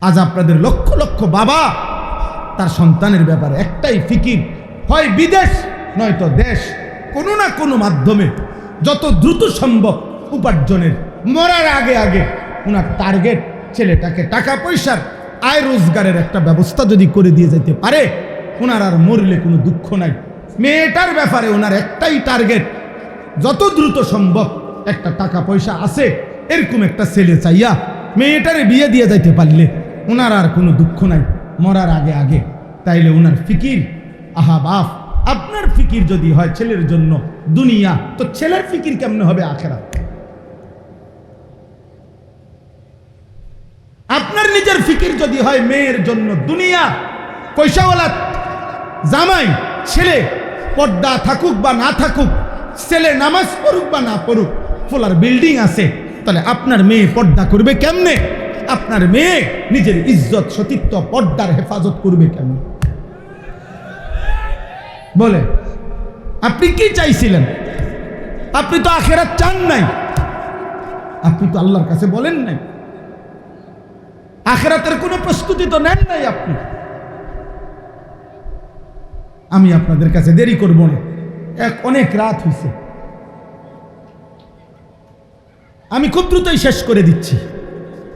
আজ আপনাদের লক্ষ লক্ষ বাবা তার সন্তানের ব্যাপারে একটাই ফিকির, হয় বিদেশ নয়তো দেশ, কোনো না কোনো মাধ্যমে যত দ্রুত সম্ভব উপার্জনের, মরার আগে আগে ওনার টার্গেট ছেলেটাকে টাকা পয়সার আয় রোজগারের একটা ব্যবস্থা যদি করে দিয়ে যেতে পারে, ওনার আর মরলে কোনো দুঃখ নাই। মেয়েটার ব্যাপারে ওনার একটাই টার্গেট, যত দ্রুত সম্ভব একটা টাকা পয়সা আছে এরকম একটা ছেলে চাইয়া মেয়েটারে বিয়ে দিয়ে যাইতে পারলে ওনার আর কোনো দুঃখ নাই মরার আগে আগে। তাইলে ওনার ফিকির, আহা বাপ, আপনার ফিকির যদি হয় ছেলের জন্য দুনিয়া, তো ছেলের ফিকির কেমনে হবে আখেরাত? আপনার নিজের ফিকির যদি হয় মেয়ের জন্য দুনিয়া, পয়সাওয়ালা জামাই ছেলে পর্দা থাকুক বা না থাকুক, ছেলে নামাজ পড়ুক বা না পড়ুক, ফোলার বিল্ডিং আছে, তাহলে আপনার মেয়ে পর্দা করবে কেমনে? আপনার মেয়ে নিজের ইজ্জত সতীত্ব পর্দার হেফাজত করবে কেমনে? বলে আপনি কি চাইছিলেন? আপনি তো আখেরাত চান নাই, আপনি তো আল্লাহর কাছে বলেন নাই, আখেরাতের কোনো প্রস্তুতি তো নেন নাই আপনি। আমি আপনাদের কাছে দেরি করব না, অনেক রাত হয়েছে, আমি খুব দ্রুতই শেষ করে দিচ্ছি।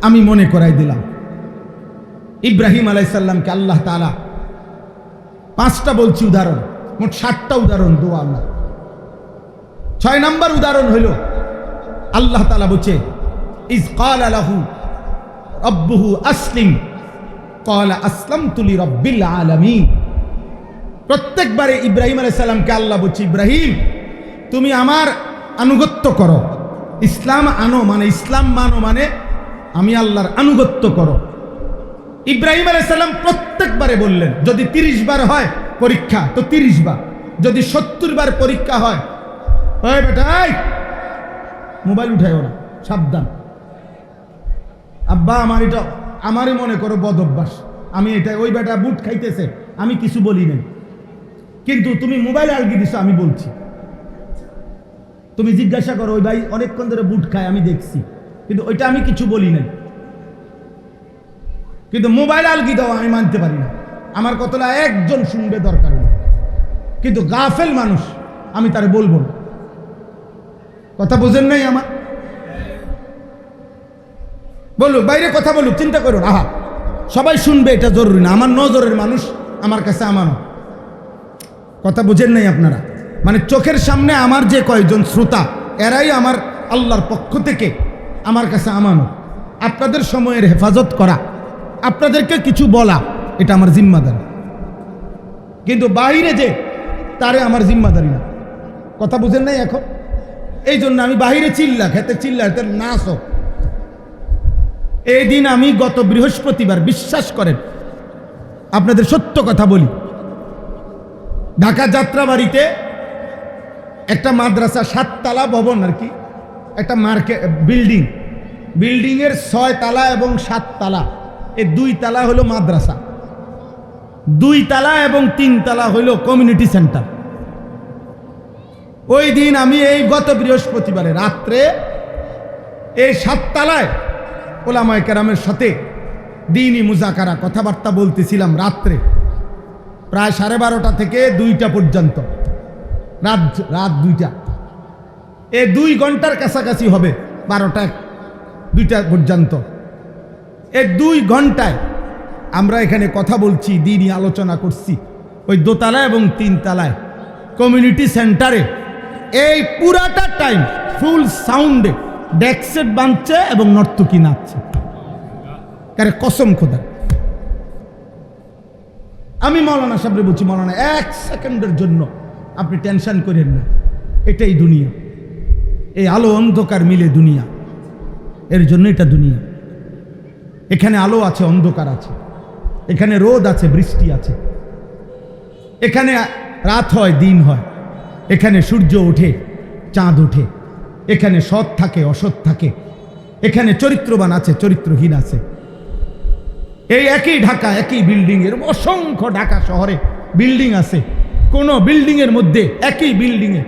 আমি মনে করাই দিলাম, ইব্রাহিম আলাইহিস সালামকে আল্লাহ তাআলা 5টা বলছি উদাহরণ, মোট 7টা উদাহরণ দেওয়া আল্লাহ। 6 নম্বর উদাহরণ হইল আল্লাহ তাআলা বলছে, ইজ ক্বালা লাহু রব্বুহু আসলিম ক্বালা আসলামতু লিরাব্বিল আলামিন। প্রত্যেকবারে ইব্রাহিম আলাইহিস সালামকে আল্লাহ বলছে, ইব্রাহিম তুমি আমার আনুগত্য করো, ইসলাম আনো, মানে ইসলাম মানো মানে আমি আল্লাহর আনুগত্য করো। ইব্রাহিম আলাইহিস সালাম প্রত্যেকবারে বললেন, যদি 30 বার হয় পরীক্ষা তো 30 বার, যদি 70 বার পরীক্ষা হয়, ওই বেটা মোবাইল উঠায় ওরা, সাবধান। আব্বা আমার এটা, আমারই মনে করো বদ অভ্যাস, আমি এটা, ওই বেটা বুট খাইতেছে আমি কিছু বলি নাই, কিন্তু তুমি মোবাইল আলগি দিছো আমি বলছি। তুমি জিজ্ঞাসা করো ওই ভাই অনেকক্ষণ ধরে বুট খায় আমি দেখছি, কিন্তু ওইটা আমি কিছু বলি নাই, কিন্তু মোবাইল আলগি দাও আমি মানতে পারি না, আমার কতটা একজন শুনবে দরকার নেই, কিন্তু গাফেল মানুষ আমি তারে বলবো না। কথা বোঝেন নাই আমার? বলুক বাইরে কথা বলুক, চিন্তা করুন, আহা সবাই শুনবে এটা জরুরি না, আমার নজরের মানুষ আমার কাছে আমানো। কথা বুঝেন নাই আপনারা? মানে চোখের সামনে আমার যে কয়েকজন শ্রোতা, এরাই আমার আল্লাহর পক্ষ থেকে আমার কাছে আমানো। আপনাদের সময়ের হেফাজত করা, আপনাদেরকে কিছু বলা, এটা আমার জিম্মাদারি, কিন্তু বাইরে যে তারে আমার জিম্মাদারি না। কথা বুঝেন নাই এখন? এই জন্য আমি বাহিরে চিল্লা খেতে নাচ হোক। এই দিন আমি গত বৃহস্পতিবার, বিশ্বাস করেন আপনাদের সত্য কথা বলি, ঢাকা যাত্রাবাড়িতে একটা মাদ্রাসা, 7 তলা ভবন আর কি, একটা মার্কেট বিল্ডিংয়ের 6 তলা এবং 7 তলা, এই 2 তলা হলো মাদ্রাসা, 2 তলা এবং 3 তলা হলো কমিউনিটি সেন্টার। ওই দিন আমি এই গত বৃহস্পতিবারে রাত্রে এই 7 তলায় ওলামায়ে কেরামের সাথে দ্বীনি মুযাকারা কথাবার্তা বলতেছিলাম রাত্রে, প্রায় 12:30 থেকে 2টা পর্যন্ত, রাত 2টা, এই 2 ঘন্টার কাছাকাছি হবে, 12টা 2টা পর্যন্ত। এই 2 ঘন্টায় আমরা এখানে কথা বলছি, দ্বীনি আলোচনা করছি, ওই 2 তলায় এবং 3 তলায় কমিউনিটি সেন্টারে। এই পুরাটা টাইম ফুল সাউন্ডে ডেকসেট বাঁধছে এবং নর্তকী নাচছে, কারে কসম খোদা। আমি মৌলানা সাহেবরে বলছি, মৌলানা 1 সেকেন্ডের জন্য আপনি টেনশন করেন না, এটাই দুনিয়া, এই আলো অন্ধকার মিলে দুনিয়া, এর জন্য এটা দুনিয়া। এখানে আলো আছে, অন্ধকার আছে, এখানে রোদ আছে, বৃষ্টি আছে, এখানে রাত হয়, দিন হয়, এখানে সূর্য ওঠে, চাঁদ ওঠে, এখানে সৎ থাকে, অসৎ থাকে, এখানে চরিত্রবান আছে, চরিত্রহীন আছে। এই একই ঢাকা, একই বিল্ডিং এর অসংখ্য ঢাকা শহরে বিল্ডিং আছে, কোন বিল্ডিং এর মধ্যে একই বিল্ডিং এ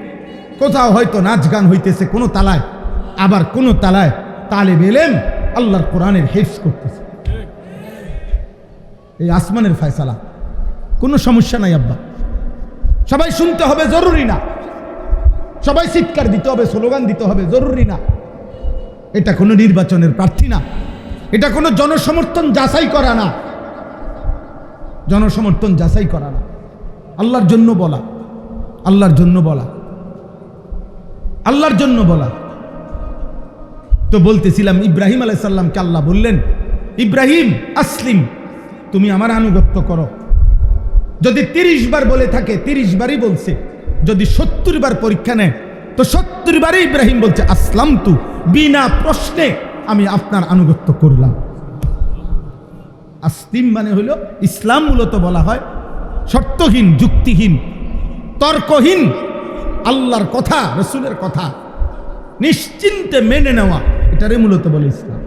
কোথাও হয়তো নাচ গান হইতেছে কোন তালায়, আবার কোন তালায় তালেব ইলম আল্লাহর কোরআনের হিফজ করতেছে। এই আসমানের ফয়সালা, কোনো সমস্যা নাই আব্বা। সবাই শুনতে হবে জরুরি না, সবাই চিৎকার দিতে হবে, স্লোগান দিতে হবে জরুরি না। এটা কোনো নির্বাচনের প্রার্থী না, এটা কোনো জনসমর্থন যাচাই করা না, জনসমর্থন যাচাই করা না। আল্লাহর জন্য বলা, আল্লাহর জন্য বলা, আল্লাহর জন্য বলা। তো বলতেছিলাম ইব্রাহিম আলাইহিস সালামকে আল্লাহ বললেন, ইব্রাহিম আসলিম, তুমি আমার আনুগত্য করো। যদি 30 বার বলে থাকে 30 বারই বলছে, যদি 70 বার পরীক্ষা নেয় তো 70 বারই ইব্রাহিম বলছে আসলামতু, বিনা প্রশ্নে আমি আপনার আনুগত্য করলাম। আসলিম মানে হলো ইসলাম, মূলত বলা হয় শর্তহীন, যুক্তিহীন, তর্কহীন আল্লাহর কথা, রসুলের কথা নিশ্চিন্তে মেনে নেওয়া, এটারে মূলত বলে ইসলাম।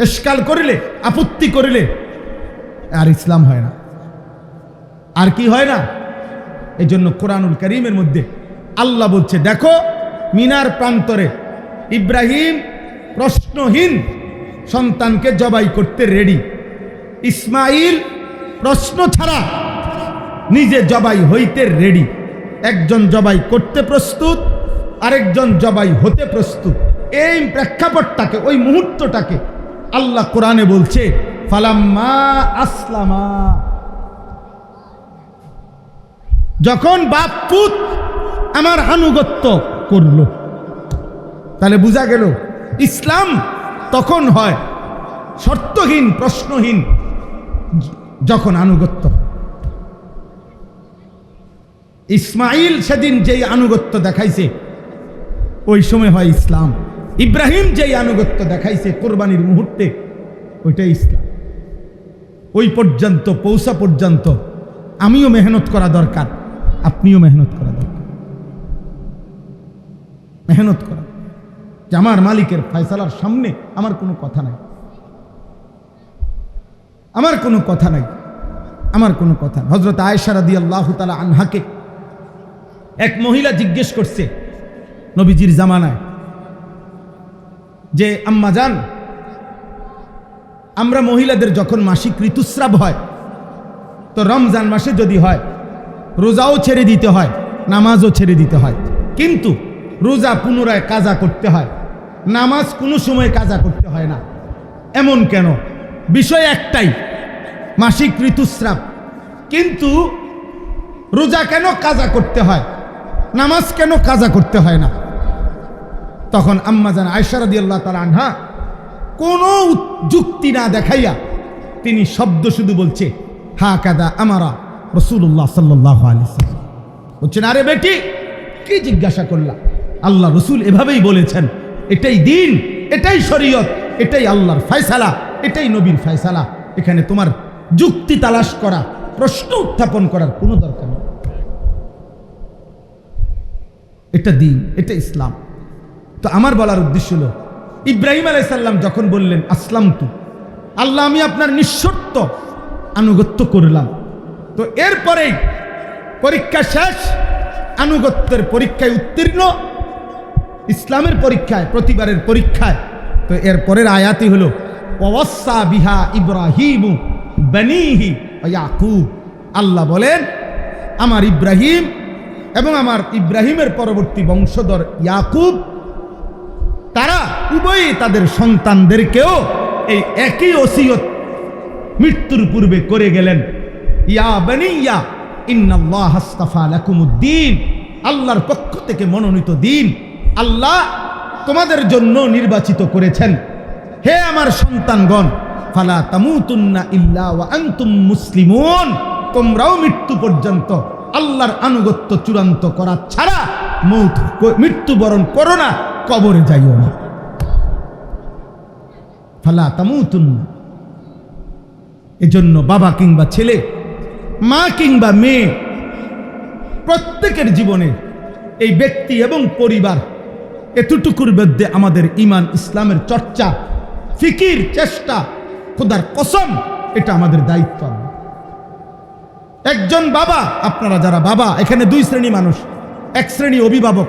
এশকাল করিলে, আপত্তি করিলে আর ইসলাম হয় না। আর কি হয় না? এই জন্য কোরআনুল কারীমের মধ্যে আল্লাহ বলছে, দেখো মিনার প্রান্তরে ইব্রাহিম প্রশ্নহীন সন্তানকে জবাই করতে রেডি। ইসমাইল প্রশ্ন ছাড়া নিজে জবাই হইতে রেডি। একজন জবাই করতে প্রস্তুত, আরেকজন জবাই হতে প্রস্তুত। এই প্রেক্ষাপটটাকে, ওই মুহূর্তটাকে আল্লাহ কোরআনে বলছে ফালাম্মা আসলামা, যখন বাপ পুত আমার আনুগত্য করলো। তাহলে বোঝা গেল ইসলাম তখন হয় শর্তহীন, প্রশ্নহীন, যখন আনুগত্য। ইসমাইল সেদিন যেই আনুগত্য দেখাইছে ওই সময় হয় ইসলাম। ইব্রাহিম যেই আনুগত্য দেখাইছে কোরবানির মুহূর্তে, ওইটাই ইসলাম। ওই পর্যন্ত পৌঁছা পর্যন্ত আমিও মেহনত করা দরকার, আপনিও মেহনত করা দরকার। মেহনত করা, যে আমার মালিকের ফয়সালার সামনে আমার কোনো কথা নাই, আমার কোনো কথা নাই, আমার কোনো কথা। হযরত আয়েশা রাদিয়াল্লাহু তাআলা আনহাকে এক মহিলা জিজ্ঞেস করছে নবীজির জামানায়, যে আম্মা জান, আমরা মহিলাদের যখন মাসিক ঋতুস্রাব হয়, তো রমজান মাসে যদি হয় রোজাও ছেড়ে দিতে হয়, নামাজও ছেড়ে দিতে হয়, কিন্তু রোজা পুনরায় কাজা করতে হয়, নামাজ কোনো সময় কাজা করতে হয় না, এমন কেন? বিষয় একটাই, মাসিক ঋতুস্রাব, কিন্তু রোজা কেন কাজা করতে হয়, নামাজ কেন কাজা করতে হয় না? তখন আম্মাজান আয়েশা রাদিয়াল্লাহু তাআলা আনহা কোনো যুক্তি না দেখাইয়া তিনি শব্দ শুধু বলছে হাকাদা আমারা রাসূলুল্লাহ সাল্লাল্লাহু আলাইহি ওয়াসাল্লাম। বলছেন, আরে বেটি, কি জিজ্ঞাসা করলা? আল্লাহ রসুল এভাবেই বলেছেন, এটাই দিন, এটাই শরীয়ত, এটাই আল্লাহর ফয়সালা, এটাই নবীর ফয়সালা। এখানে তোমার যুক্তি তালাশ করা, প্রশ্ন উত্থাপন করার কোনো দরকার নেই। এটা দিন, এটা ইসলাম। তো আমার বলার উদ্দেশ্য হলো, ইব্রাহিম আলাইহিস সালাম যখন বললেন আসলামতু, আল্লাহ আমি আপনার নিঃশর্ত আনুগত্য করলাম, তো এরপরেই পরীক্ষা শেষ, আনুগত্যের পরীক্ষায় উত্তীর্ণ, ইসলামের পরীক্ষায়, প্রতিবারের পরীক্ষায়। তো এরপরের আয়াতই হলো ওয়াসা বিহা ইব্রাহিমু বানিহি ওয়া ইয়াকুব। আল্লাহ বলেন, আমার ইব্রাহিম এবং আমার ইব্রাহিমের পরবর্তী বংশধর ইয়াকুব, তারা উভয়ই তাদের সন্তানদেরকেও এই একই ওসিয়ত মৃত্যুর পূর্বে করে গেলেন, ইয়া বানিয়া ইন্নাল্লাহা আস্তাফা লাকুমুদ্দিন, আল্লাহর পক্ষ থেকে মনোনীত দিন আল্লাহ তোমাদের জন্য নির্বাচিত করেছেন। হে আমার সন্তানগণ, ফালা তামুতুন্না ইল্লা ওয়া আনতুম মুসলিমুন, তোমরাও মৃত্যু পর্যন্ত আল্লাহর আনুগত্য চূড়ান্ত করা ছাড়া মৃত্যুবরণ করো না, কবরে যাইও না। ফালা তামুতুন্না। এজন্য বাবা কিংবা ছেলে, মা কিংবা মেয়ে, প্রত্যেকের জীবনে এই ব্যক্তি এবং পরিবার, এতটুকুর মধ্যে আমাদের ঈমান ইসলামের চর্চা, ফিকির, চেষ্টা, খোদার কসম, এটা আমাদের দায়িত্ব। একজন বাবা, আপনারা যারা বাবা, এখানে দুই শ্রেণী মানুষ। এক শ্রেণী অভিভাবক,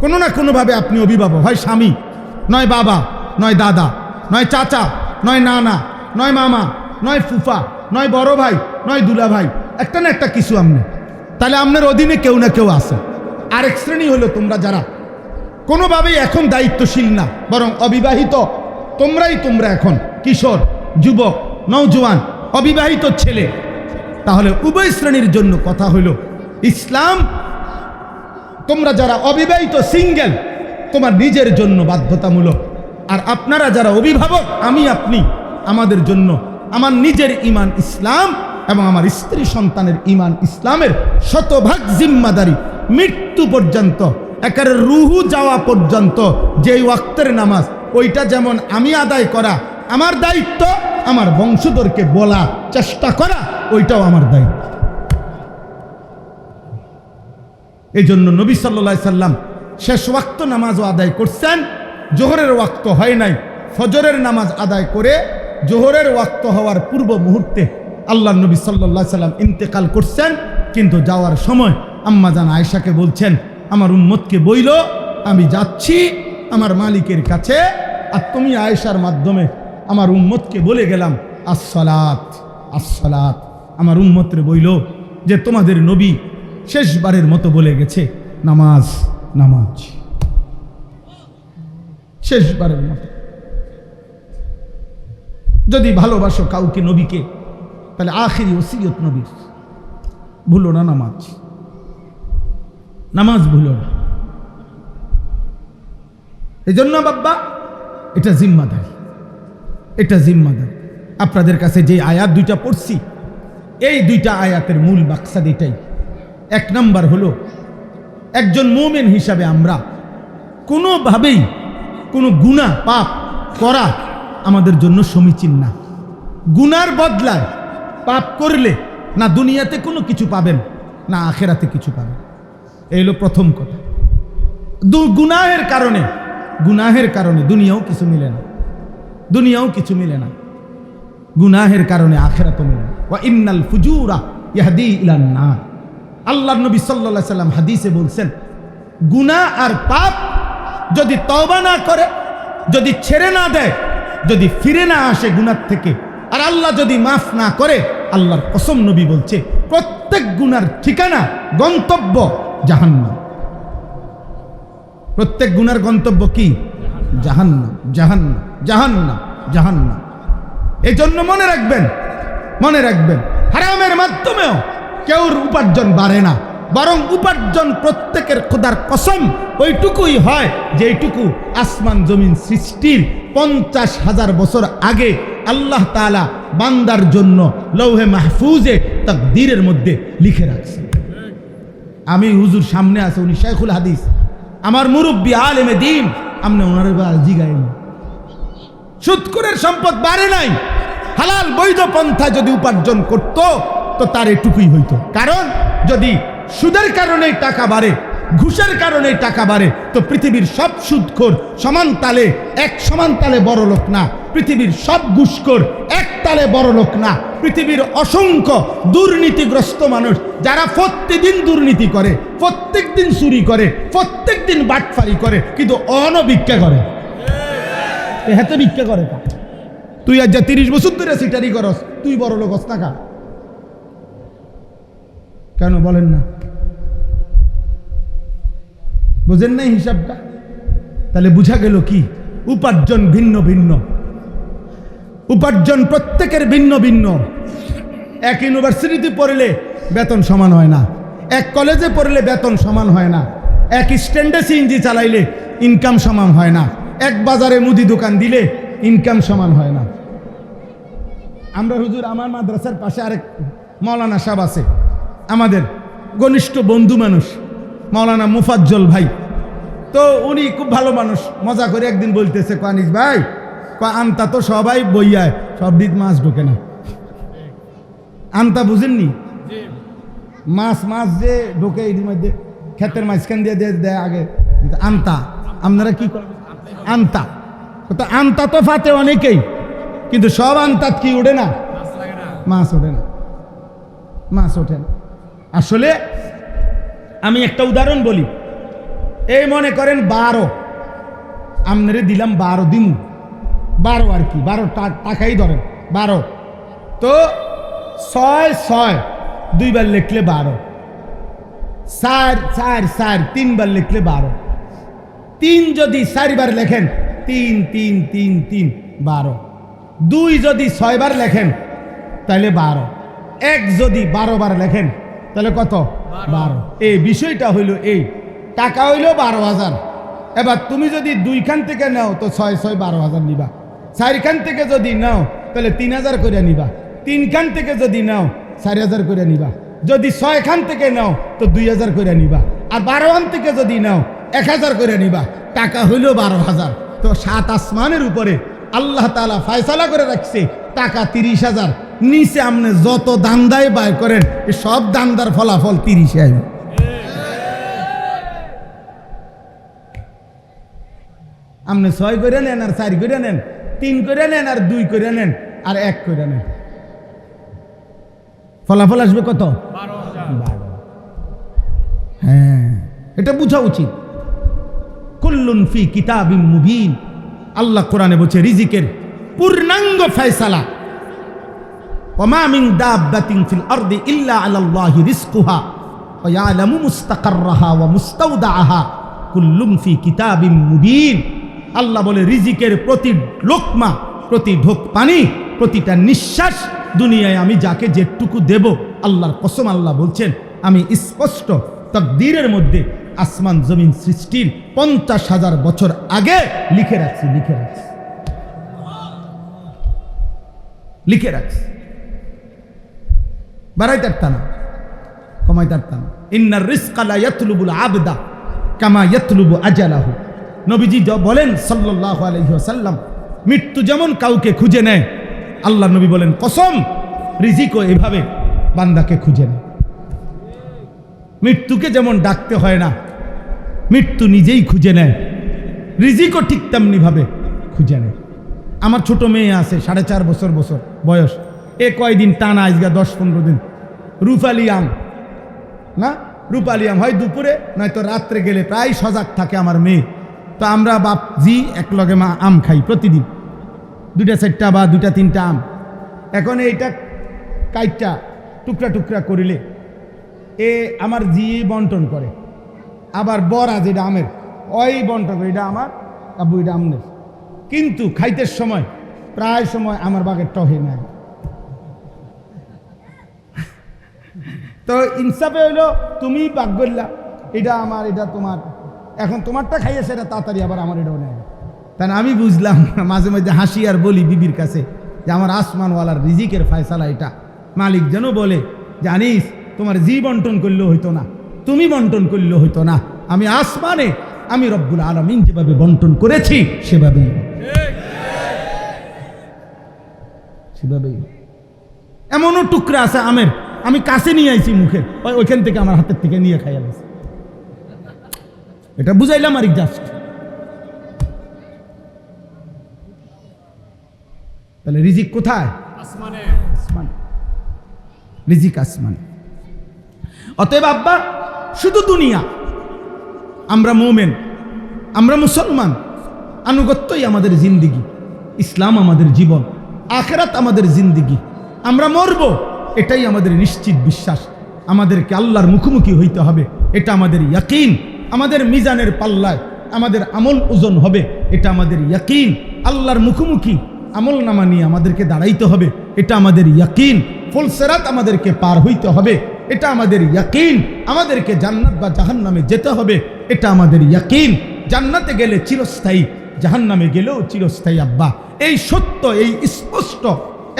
কোনো না কোনোভাবে আপনি অভিভাবক, হয় স্বামী, নয় বাবা, নয় দাদা, নয় চাচা, নয় নানা, নয় মামা, নয় ফুফা, নয় বড় ভাই, নয় দুলা ভাই, একটা না একটা কিছু আমনে। তাহলে আপনার অধীনে কেউ না কেউ আছে। আরেক শ্রেণী হলো তোমরা যারা কোনোভাবেই এখন দায়িত্বশীল না, বরং অবিবাহিত। তোমরা এখন কিশোর, যুবক, নওজোয়ান, অবিবাহিত ছেলে। তাহলে উভয় শ্রেণীর জন্য কথা হলো ইসলাম, তোমরা যারা অবিবাহিত সিঙ্গেল, তোমার নিজের জন্য বাধ্যতামূলক। আর আপনারা যারা অভিভাবক, আমি আপনি, আমাদের জন্য আমার নিজের ঈমান ইসলাম এবং আমার স্ত্রী সন্তানের ঈমান ইসলামের শতভাগ জিম্মাদারি, মৃত্যু পর্যন্ত, একেবারে রুহু যাওয়া পর্যন্ত যেই ওয়াক্তের নামাজ, ওইটা যেমন আমি আদায় করা আমার দায়িত্ব, আমার বংশধরকে বলা চেষ্টা করা ওইটাও আমার দায়িত্ব। এই জন্য নবী সাল্লাল্লাহু আলাইহি সাল্লাম শেষ ওয়াক্ত নামাজও আদায় করছেন, জোহরের ওয়াক্ত হয় নাই, ফজরের নামাজ আদায় করে জোহরের ওয়াক্ত হওয়ার পূর্ব মুহূর্তে আল্লাহ নবী সাল্লাল্লাহু আলাইহি সাল্লাম ইন্তেকাল করছেন। কিন্তু যাওয়ার সময় আম্মাজান আয়েশাকে বলছেন, আমার উম্মতকে বইল আমি যাচ্ছি আমার মালিকের কাছে, আর তুমি আয়েশার মাধ্যমে আমার উম্মতকে বলে গেলাম আসসালাত আসসালাত। আমার উম্মতরে বইল যে তোমাদের নবী শেষবারের মতো বলে গেছে নামাজ নামাজ, শেষবারের মতো। যদি ভালোবাসো কাউকে, নবীকে, তাহলে আখিরি ওসিয়ত নবীর, ভুলো না নামাজ, নামাজ ভুলো না। এই জন্য বাব্বা এটা জিম্মাদারি, এটা জিম্মাদারি। আপনাদের কাছে যে আয়াত দুইটা পড়ছি, এই দুইটা আয়াতের মূল মাকসাদ এটাই। এক নাম্বার হলো, একজন মুমিন হিসাবে আমরা কোনোভাবেই কোনো গুনাহ পাপ করা আমাদের জন্য সমীচীন না। গুনার বদলায় পাপ করলে না দুনিয়াতে কোনো কিছু পাবেন, না আখেরাতে কিছু পাবেন। এই হলো প্রথম কথা। গুনাহের কারণে দুনিয়াও কিছু মিলে না, দুনিয়াও কিছু মিলে না, গুনাহের কারণে আখেরাতও মিলে না। ওয়া ইন্নাল ফুজুরা ইয়াহদি ইলান নার। আল্লাহর নবী সাল্লাল্লাহু আলাইহি সাল্লাম হাদিসে বলছেন, গুনাহ আর পাপ যদি তওবা না করে, যদি ছেড়ে না দেয়, যদি ফিরে না আসে গুনাহ থেকে, আর আল্লাহ যদি মাফ না করে, আল্লাহর কসম নবী বলছে প্রত্যেক গুনার ঠিকানা, গন্তব্য জাহান্নাম। প্রত্যেক গুনার গন্তব্য কি? জাহান্নাম, জাহান্নাম, জাহান্নাম, জাহান্নাম। এই জন্য মনে রাখবেন হারামের মাধ্যমেও কেউর উপার্জন বাড়ে না, বরং উপার্জন প্রত্যেকের খোদার কসম ওইটুকুই হয় যেইটুকু আসমান জমিন সৃষ্টির 50,000 বছর আগে আল্লাহ তাআলা বান্দার জন্য লৌহে মাহফুজে তাকদীরের মধ্যে লিখে রাখছেন। আমি হুজুর সামনে আছে, উনি শাইখুল হাদিস, আমার মুরব্বী আলেমে দ্বীন, আমনে ওনার জিগাইনি। সুদখোরের সম্পদ বাড়ে নাই, হালাল বৈধ পন্থা যদি উপার্জন করত তো তার এটুকুই হইতো। কারণ যদি সুদের কারণে টাকা বাড়ে, ঘুষের কারণে টাকা বাড়ে, তো পৃথিবীর সব সুদখোর সমান তালে বড় লোক না, পৃথিবীর সব ঘুষখোর এক তালে বড় লোক না। পৃথিবীর অসংখ্য দুর্নীতিগ্রস্ত মানুষ যারা প্রত্যেকদিন দুর্নীতি করে, প্রত্যেকদিন চুরি করে, প্রত্যেকদিন বাটফারি করে, কিন্তু ভিক্ষা করে। হাতে ভিক্ষা করে। তুই আজ 30 বছর ধরে সিটারি করস, তুই বড় লোক হস টাকা কেন বলেন না? বুঝেন নাই হিসাবটা? তাহলে বুঝা গেল কি, উপার্জন ভিন্ন ভিন্ন, উপার্জন প্রত্যেকের ভিন্ন ভিন্ন। এক ইউনিভার্সিটিতে পড়লে বেতন সমান হয় না, এক কলেজে পড়লে বেতন সমান হয় না, এক স্ট্যান্ডে সিএনজি চালাইলে ইনকাম সমান হয় না, এক বাজারে মুদি দোকান দিলে ইনকাম সমান হয় না। আমরা হুজুর, আমার মাদ্রাসার পাশে আরেক মাওলানা সাহেব আছে, আমাদের ঘনিষ্ঠ বন্ধু মানুষ, মাওলানা মুফাজ্জল ভাই। তো উনি খুব ভালো মানুষ, মজা করে একদিন বলতেছে, আনিস ভাই, আনতা তো সবাই বইয়ায়, সব দিক মাছ ঢোকে না। আনতা বুঝেননি? মাছ যে ঢোকে এর মধ্যে ক্ষেতের মাঝখান দিয়ে দেয় আগে আনতা। আপনারা কি আনতা? আনতা তো ফাতে অনেকেই, কিন্তু সব আনতাত কি ওঠে না? মাছ ওঠে না, মাছ ওঠে না। আসলে আমি একটা উদাহরণ বলি। এই মনে করেন 12, আপনারে দিলাম 12 দিন, 12 আর কি, 12 টাকাই ধরেন 12। তো 6 6 দুইবার লিখলে 12, 4 4 4 তিনবার লিখলে 12, 3 যদি 4 বার লেখেন 3 3 3 3 12, 2 যদি 6 বার লেখেন তাহলে 12, 1 যদি 12 বার লেখেন তাহলে কত? 12। এই বিষয়টা হইল এই, টাকা হইল 12,000। এবার তুমি যদি 2 খান থেকে নাও তো 6 6 12,000 নিবা, 4 খান থেকে যদি নাও তাহলে 3,000 করে নিবা, 3 খান থেকে যদি নাও 4,000 করে নিবা, যদি 6 খান থেকে নাও তো 2,000 করে নিবা, আর 12 খান থেকে যদি নাও 1,000 করে নিবা। টাকা হইল 12,000। তো 7 আসমানের উপরে আল্লাহ তাআলা ফয়সালা করে রাখছে টাকা 30,000। নিচে আপনি যত দান্দায় বাইর করেন সব দান্দার ফলাফল 30 আইবে। আপনি 6 করে নেন আর 4 করে নেন, 3 করে নেন আর 2 করে নেন আর 1 করে নেন, ফলাফল আসবে কত? 12। হ্যাঁ, এটা বুঝা উচিত। কুল্লুন ফি কিতাবিম মুবিন। আল্লাহ কোরআনে বলছে রিজিকের পূর্ণাঙ্গ ফয়সালা। ওমা মিন দাব্বাতিন ফিল আরদি ইল্লা আলাল্লাহি রিজকুহা ওয়া ইয়ালামু মুস্তাকাররাহা ওয়া মুস্তাওদাআহা কুল্লুন ফি কিতাবিম মুবিন। আল্লাহ বলে রিজিকের প্রতি লোকমা, প্রতি ঢোক পানি, প্রতিটা নিঃশ্বাস দুনিয়ায় আমি যাকে যেটুকু দেব, আল্লাহর কসম আল্লাহ বলছেন আমি স্পষ্ট তাকদীরের মধ্যে আসমান জমিন সৃষ্টির 50,000 বছর আগে লিখে রাখছি, লিখে রাখছি, লিখে রাখছি। বাড়াই তারতা না, কমাই তারতা না। ইন্নার রিজকা লা ইয়াতলুবুল আবদা কামা ইয়াতলুবু আজালাহু। নবীজি বলেন সাল্লাল্লাহু আলাইহি ওয়াসাল্লাম, মৃত্যু যেমন কাউকে খুঁজে নেয়, আল্লাহ নবী বলেন কসম রিজিকও এভাবে বান্দাকে খুঁজে নেয়। মৃত্যুকে যেমন ডাকতে হয় না, মৃত্যু নিজেই খুঁজে নেয়, রিজিকও ঠিক তেমনি ভাবে খুঁজে নেয়। আমার ছোট মেয়ে আছে 4.5 বছর বয়স, এ কয়দিন টানা আজগা 10-15 দিন রূপালি আম, না রূপালি আম হয় দুপুরে নয়তো রাত্রে গেলে প্রায় সজাগ থাকে আমার মেয়ে। তো আমরা বাপ জি এক লগে মা আম খাই প্রতিদিন, 2টা 4টা বা 2টা 3টা আম। এখন এইটা কাইটটা টুকরা টুকরা করিলে এ আমার জি বন্টন করে, আবার বড়া যেটা আমের ওই বন্টন করে, এটা আমার আব্বু এটা আমনের। কিন্তু খাইতে সময় প্রায় সময় আমার বাগের টহে নেয়। তো ইনসাফে হইলো তুমি বাগ করলা, এটা আমার এটা তোমার, এখন তোমারটা খাইয়ে সেটা তাড়াতাড়ি আবার আমার এটাও নেয়। তাই আমি বুঝলাম, মাঝে মাঝে হাসি আর বলি বিবির কাছে যে আমার আসমানওয়ালার রিজিকের ফয়সালা এটা। মালিক যেন বলে জানিস তোমার জি বন্টন করলেও হইতো না, তুমি বন্টন করলেও হইতো না, আমি আসমানে আমি রব্বুল আলামিন যেভাবে বন্টন করেছি সেভাবেই সেভাবেই। এমনও টুকরা আছে আমের আমি কাছে নিয়ে আইছি মুখে, ওইখান থেকে আমার হাতের থেকে নিয়ে খাইয়া গেছে। এটা বুঝাইলাম আর জাস্ট। তাহলে রিজিক কোথায়? আসমানে। আসমানে রিজিক আসমানে। অতএব আব্বা শুধু দুনিয়া, আমরা মোমেন, আমরা মুসলমান, আনুগত্যই আমাদের জিন্দিগি, ইসলাম আমাদের জীবন, আখিরাত আমাদের জিন্দিগি। আমরা মরব এটাই আমাদের নিশ্চিত বিশ্বাস। আমাদেরকে আল্লাহর মুখোমুখি হইতে হবে, এটা আমাদের ইয়াকিন। আমাদের মিজানের পাল্লায় আমাদের আমল ওজন হবে, এটা আমাদের ইয়াকিন। আল্লাহর মুখোমুখি আমল নামা নিয়ে আমাদেরকে দাঁড়াইতে হবে, এটা আমাদের ইয়াকিন। ফুলসেরাত আমাদেরকে পার হইতে হবে, এটা আমাদের ইয়াকিন। আমাদেরকে জান্নাত বা জাহান্নামে যেতে হবে, এটা আমাদের ইয়াকিন। জান্নাতে গেলে চিরস্থায়ী, জাহান্নামে গেলেও চিরস্থায়ী আব্বা। এই সত্য, এই স্পষ্ট।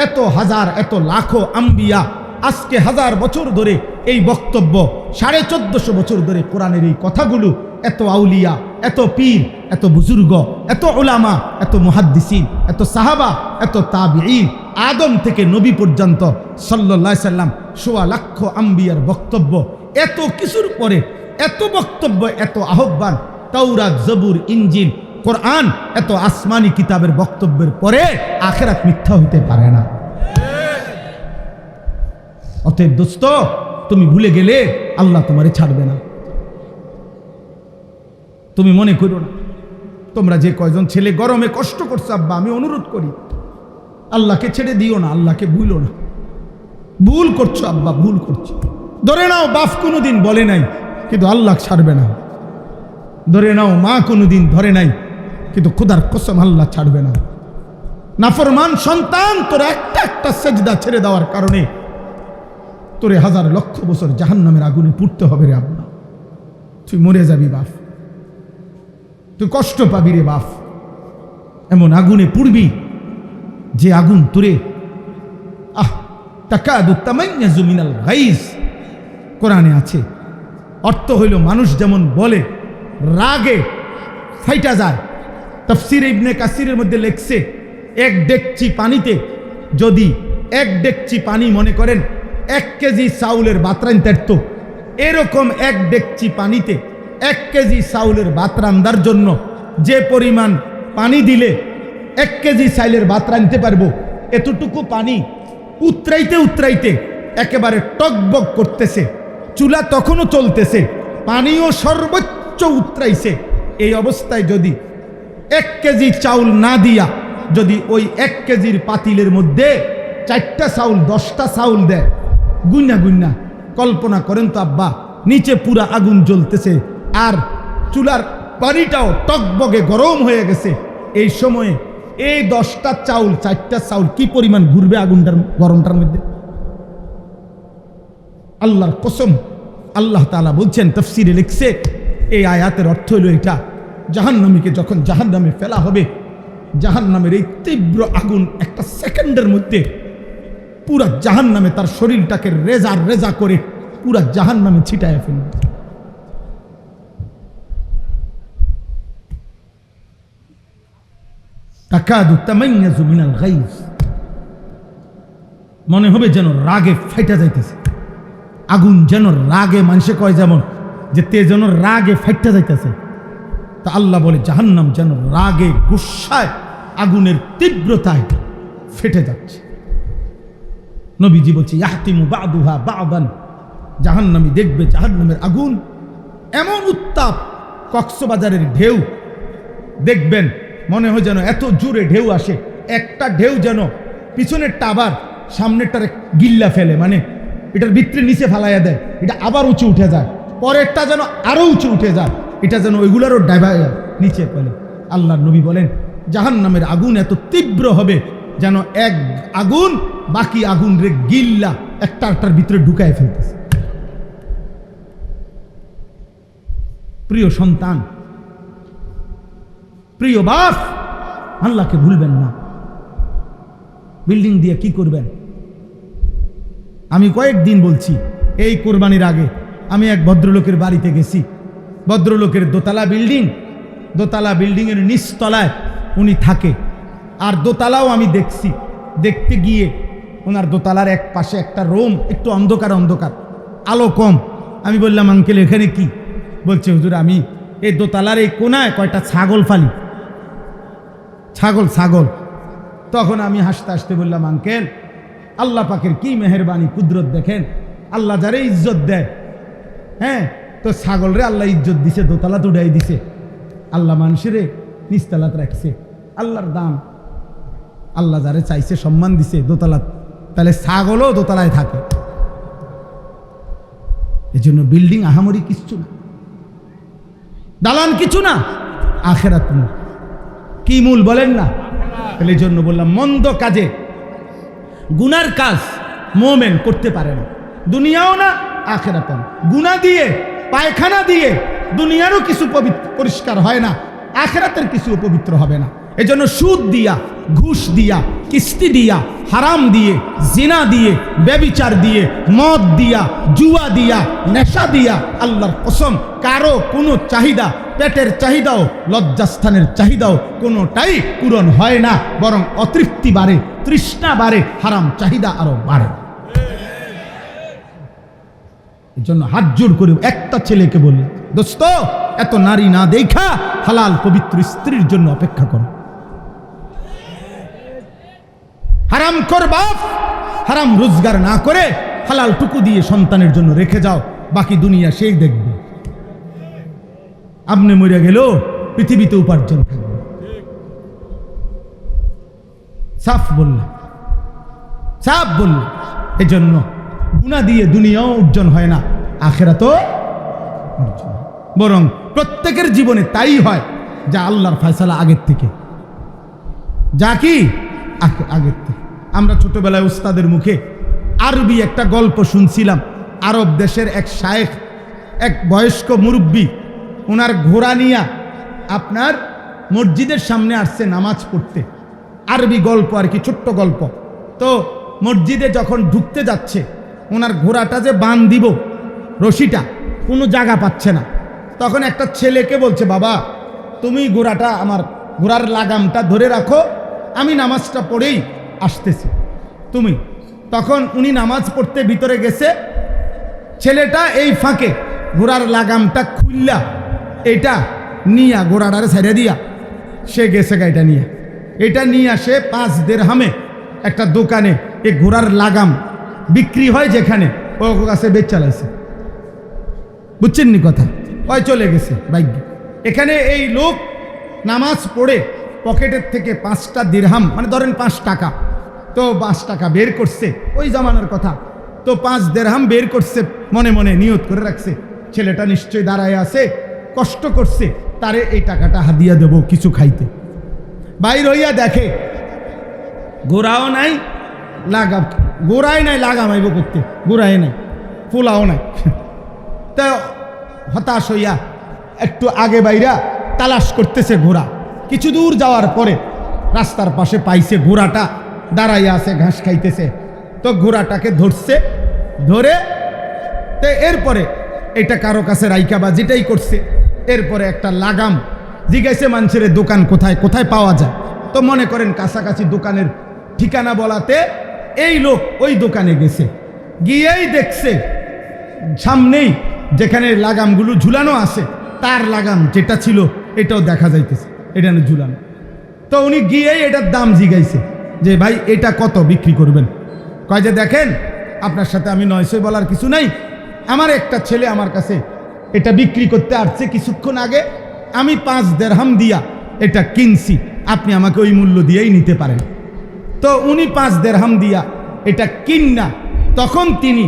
এত হাজার এত লাখো আম্বিয়া আজকে 1000 বছর ধরে এই বক্তব্য, 1450 বছর ধরে কোরআনের এই কথাগুলো, এত আউলিয়া, এত পীর, এত বুজুর্গ, এত উলামা, এত মুহাদ্দিসিন, এত সাহাবা, এত তাবিঈন, আদম থেকে নবী পর্যন্ত সাল্লাল্লাহু আলাইহি সাল্লাম, 1.25 লাখ আম্বিয়ার বক্তব্য। এত কিছুর পরে এত বক্তব্য, এত আহ্বান, তাওরাত, জবুর, ইনজিল, কোরআন, এত আসমানি কিতাবের বক্তব্যের পরে আখিরাত মিথ্যা হইতে পারে না। অতএব দোস্ত, তুমি ভুলে গেলে আল্লাহ তোমারে ছাড়বে না। তুমি মনে করো না, তোমরা যে কয়জন ছেলে গরমে কষ্ট করছো আব্বা, আমি অনুরোধ করি আল্লাহকে ছেড়ে দিও না, আল্লাহকে ভুলো না। ভুল করছো আব্বা, ভুল করছো। ধরে নাও বাপ কোনোদিন বলে নাই, কিন্তু আল্লাহ ছাড়বে না। ধরে নাও মা কোনোদিন ধরে নাই, কিন্তু খোদার কসম আল্লাহ ছাড়বে না। নাফরমান সন্তান তোর একটা একটা সেজদা ছেড়ে দেওয়ার কারণে তোরে হাজার লক্ষ বছর জাহান্নামের আগুনে পুড়তে হবে রে আব্বা। তুই মরে যাবি বাপ, তুই কষ্ট পাবি রে বাপ। এমন আগুনে পুড়বি যে আগুন তোরে তাকাদু তামাইয়াজু মিনাল গাইজ কোরআনে আছে। অর্থ হইল মানুষ যেমন বলে রাগে ফাইটা যায়। তাফসীর ইবনে কাসিরের মধ্যে লেখছে, এক ডেকচি পানিতে যদি এক ডেকচি পানি মনে করেন 1 কেজি চাউলের ভাত রাঁধতে, এরকম এক ডেকচি পানিতে 1 কেজি চাউলের ভাত রান্নার জন্য যে পরিমাণ পানি দিলে 1 কেজি চাউলের ভাত রাঁধতে পারবো, এতটুকু পানি উতরাইতে উতরাইতে একেবারে টকবক করতেছে, চুলা তখনও চলতেছে, পানিও সর্বোচ্চ উতরাইছে। এই অবস্থায় যদি 1 কেজি চাউল না দিয়া যদি ওই 1 কেজির পাতিলের মধ্যে 4টা চাউল 10টা চাউল দেয়, গুন্না গুন্না, কল্পনা করেন তো আব্বা, নিচে পুরা আগুন জ্বলতেছে আর চুলার পানিটাও টকবগে গরম হয়ে গেছে। এই সময়ে এই 10টা চাউল 4টা চাউল কি পরিমাণ ঘুরবে আগুনটার গরমটার মধ্যে। আল্লাহর কসম, আল্লাহ তাআলা বলছেন, তাফসীরে লিখছে, এই আয়াতের অর্থ হলো এটা, জাহান্নামীকে যখন জাহান্নামে ফেলা হবে, জাহান্নামের এই তীব্র আগুন একটা সেকেন্ডের মধ্যে পুরা জাহান্নামে তার শরীরটাকে রেজা রেজা করে পুরা জাহান্নামে ছিটায় ফেলবে। তাকাদু তামাইয়াজু মিনাল গাইজ, মনে হবে যেন রাগে ফাইটা যাইতেছে। আগুন যেন রাগে, মানুষে কয় যেমন যে তে যেন রাগে ফাইটা যাইতেছে, তা আল্লাহ বলে জাহান্নাম যেন রাগে গুসায় আগুনের তীব্রতায় ফেটে যাচ্ছে। নবীজি বলছে ইয়াহতিমু বাদুহা বাদান, জাহান্নামী দেখবে জাহান্নামের আগুন এমন উত্তাপ, কক্সবাজারের ঢেউ দেখবেন মনে হয় যেন এত জোরে ঢেউ আসে, একটা ঢেউ যেন পিছনের টাবার সামনেরটার গিল্লা ফেলে, মানে এটার ভিতরে নিচে ফালাইয়া দেয়, এটা আবার উঁচু উঠে যায়, পরেরটা যেন আরো উঁচু উঠে যায়, এটা যেন ওইগুলারও ডাইভাইয়া নিচে ফেলে। আল্লাহর নবী বলেন জাহান্নামের আগুন এত তীব্র হবে যেন এক আগুন বাকি আগুন রে গিল্লা একটার ভিতরে ঢুকায় ফেলতেছে। প্রিয় সন্তান, প্রিয় বাপ, আল্লাহকে ভুলবেন না। বিল্ডিং দিয়ে কি করবেন? আমি কয়েকদিন বলছি, এই কোরবানির আগে আমি এক ভদ্রলোকের বাড়িতে গেছি। ভদ্রলোকের দোতলা বিল্ডিংয়ের নিচতলায় উনি থাকে, আর দোতলাও আমি দেখছি। দেখতে গিয়ে ওনার দোতলার এক পাশে একটা রুম একটু অন্ধকার অন্ধকার, আলো কম। আমি বললাম আঙ্কেল এখানে কি? বলছে হুজুর আমি এই দোতলার এই কোনায় কয়টা ছাগল ফালি, ছাগল। তখন আমি হাসতে হাসতে বললাম আঙ্কেল আল্লাহ পাকের কি মেহেরবানি কুদরত দেখেন, আল্লাহ যারে ইজ্জত দেয়, হ্যাঁ তো ছাগল রে আল্লাহ ইজ্জত দিছে, দোতলা উঠাই দিছে, আল্লাহ মানুষেরে নিচতলাত রাখছে। আল্লাহর দাম, আল্লাহ যারে চাইছে সম্মান দিছে দোতলাত, তাহলে ছাগলও দোতলায় থাকে। এই জন্য বিল্ডিং আহামরি কিচ্ছু না, দালান কিছু না, আখেরাত মূল। কি মূল বলেন না? তাহলে এই জন্য বললাম মন্দ কাজে, গুনার কাজ মোমেন করতে পারে না, দুনিয়াও না আখেরাত। গুনাহ দিয়ে পায়খানা দিয়ে দুনিয়ারও কিছু পরিষ্কার হয় না, আখেরাতের কিছু পবিত্র হবে না। এজন্য সুদ দিয়া, ঘুষ দিয়া, কিস্তি দিয়া, হারাম দিয়ে, জিনা দিয়ে, ব্যভিচার দিয়ে, মদ দিয়া, জুয়া দিয়া, নেশা দিয়া, আল্লাহর কসম কারো কোনো চাহিদা, পেটের চাহিদাও লজ্জাস্থানের চাহিদাও কোনোটাই পূরণ হয় না, বরং অতৃপ্তি বাড়ে, তৃষ্ণা বাড়ে, হারাম চাহিদা আরো বাড়ে। এই জন্য হাত জোড় করে একটা ছেলেকে বলল, দোস্ত এত নারী না দেখা হালাল পবিত্র স্ত্রীর জন্য অপেক্ষা করো। হারাম কর বাপ, হারাম রোজগার না করে হালাল টুকু দিয়ে সন্তানের জন্য রেখে যাও, বাকি দুনিয়া সেই দেখবে। আপনি মরে গেল পৃথিবীতে উপার্জন থাকবে। সাফ বললাম। এজন্য গুনাহ দিয়ে দুনিয়াও অর্জন হয় না, আখিরাতও অর্জন, বরং প্রত্যেকের জীবনে তাই হয় যা আল্লাহর ফয়সালা আগের থেকে, যা কি আগের থেকে। আমরা ছোটবেলায় উস্তাদের মুখে আরবি একটা গল্প শুনছিলাম। আরব দেশের এক শায়েখ, এক বয়স্ক মুরব্বী, ওনার ঘোড়া নিয়া আপনার মসজিদের সামনে আসছে নামাজ পড়তে। আরবি গল্প আর কি, ছোট্ট গল্প। তো মসজিদে যখন ঢুকতে যাচ্ছে, ওনার ঘোড়াটা যে বান দিব রশিটা কোনো জায়গা পাচ্ছে না। তখন একটা ছেলেকে বলছে, বাবা তুমি ঘোড়াটা, আমার ঘোড়ার লাগামটা ধরে রাখো, আমি নামাজটা পড়েই আসতেছি তুমি। তখন উনি নামাজ পড়তে ভিতরে গেছে, ছেলেটা এই ফাঁকে ঘোড়ার লাগামটা খুললা এটা নিয়া ঘোড়াটারে ছেড়ে দিয়া সে গেছে গাড়িটা নিয়ে। এটা নিয়ে আসে 5 দিরহামে একটা দোকানে, এই ঘোড়ার লাগাম বিক্রি হয় যেখানে, ওর কাছে বেচ চালাইছে। বুঝছেন নি কথা? ওই চলে গেছে বাইক। এখানে এই লোক নামাজ পড়ে পকেটের থেকে 5টা দিরহাম, মানে ধরেন 5 টাকা, তো 5 টাকা বের করছে, ওই জামানার কথা। তো 5 দিরহাম বের করছে, মনে মনে নিয়ত করে রাখছে ছেলেটা নিশ্চয়ই দাঁড়ায় আছে, কষ্ট করছে, তারে এই টাকাটা হাদিয়া দেব কিছু খাইতে। বাইর হইয়া দেখে ঘোড়াও নাই, লাগাম, গোড়াই নাই, লাগাম আইব করতে, গোড়াই নাই, ফুলাও নাই। তা হতাশ হইয়া একটু আগে বাইরা তালাশ করতেছে ঘোড়া। কিছু দূর যাওয়ার পরে রাস্তার পাশে পাইছে ঘোড়াটা দাঁড়াইয়া আছে, ঘাস খাইতেছে। তো ঘোড়াটাকে ধরছে, ধরে তো এরপরে এটা কারো কাছে রাইকা বা যেটাই করছে, এরপরে একটা লাগাম জিজ্ঞাসে মানুষের দোকান কোথায় কোথায় পাওয়া যায়। তো মনে করেন কাছাকাছি দোকানের ঠিকানা বলাতে এই লোক ওই দোকানে গেছে, গিয়েই দেখছে সামনেই যেখানে লাগামগুলো ঝুলানো আছে, তার লাগাম যেটা ছিল এটাও দেখা যাইতেছে, এটা ঝুলানো। তো উনি গিয়েই এটার দাম জিগাইছে যে ভাই এটা কত বিক্রি করবেন? কয় যে দেখেন আপনার সাথে আমি 900 বলার কিছু নাই, আমার একটা ছেলে আমার কাছে এটা বিক্রি করতে আসছে কিছুক্ষণ আগে, আমি 5 দিরহাম দিয়া এটা কিনছি, আপনি আমাকে ওই মূল্য দিয়েই নিতে পারেন। তো উনি 5 দিরহাম দিয়া এটা কিন্না তখন তিনি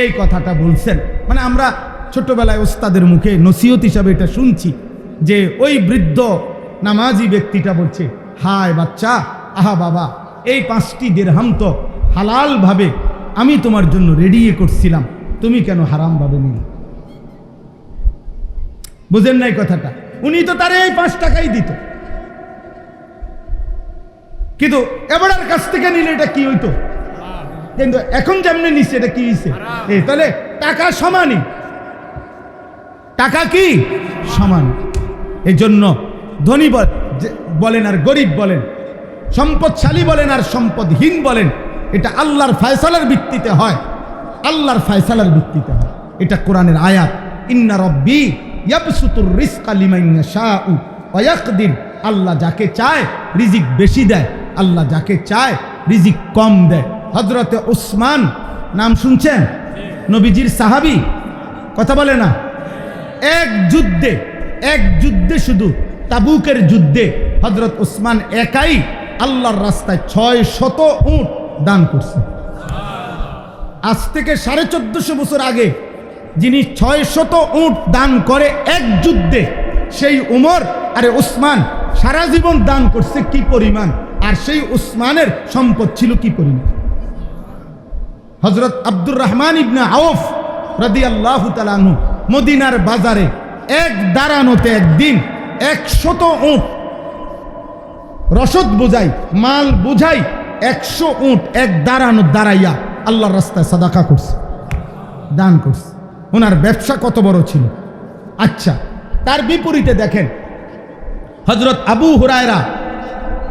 এই কথাটা বলছেন। মানে আমরা ছোটবেলায় ওস্তাদের মুখে নসিহত হিসাবে এটা শুনছি যে ওই বৃদ্ধ নামাজি ব্যক্তিটা বলছে, হায় বাচ্চা, আহা বাবা, এই 5টি দিরহাম তো হালালভাবে আমি তোমার জন্য রেডি করছিলাম, তুমি কেন হারামভাবে নিলে? বুঝেন নাই কথাটা? উনি তো তার এই 5 টাকাই দিত, কিন্তু এবারের কাছ থেকে নিলে এটা কি হইতো? কিন্তু এখন যেমনি নিচ্ছে এটা কি হইছে? তাহলে টাকা সমানই, টাকা কি সমান। এই জন্য ধনী বলেন আর গরিব বলেন, সম্পদশালী বলেন আর সম্পদহীন বলেন, এটা আল্লাহর ফয়সালার ভিত্তিতে হয়, আল্লাহর ফয়সালার ভিত্তিতে হয়। এটা কোরআনের আয়াত, ইন্না রব্বি ইয়াবসুতুর রিজকা লিমান ইয়াশাউ ওয়া ইয়াকদির। আল্লাহ যাকে চায় রিজিক বেশি দেয়, আল্লাহ যাকে চায় রিজিক কম দেয়। হযরতে উসমান নাম শুনছেন? নবীজির সাহাবী, কথা বলে না? এক যুদ্ধে শুধু তাবুকের যুদ্ধে হযরত উসমান একাই আল্লাহর রাস্তায় 600 উট দান করছে। আজ থেকে 1450 বছর আগে যিনি 600 উট দান করে এক যুদ্ধে, সেই উমর আরে উসমান সারা জীবন দান করছে কি পরিমাণ, আর সেই উসমানের সম্পদ ছিল কি পরিমাণ। হযরত আব্দুর রহমান ইবনে আউফ রাদিয়াল্লাহু তাআলা আনহু মদিনার বাজারে এক দাঁড়ানোতে একদিন 100 উট রসদ বোঝাই, মাল বোঝাই 100 উট এক দাঁড়াইয়া আল্লাহর রাস্তায় সাদাকা করছে, দান করছে। ওনার ব্যবসা কত বড় ছিল। আচ্ছা, তার বিপরীতে দেখেন হযরত আবু হুরায়রা,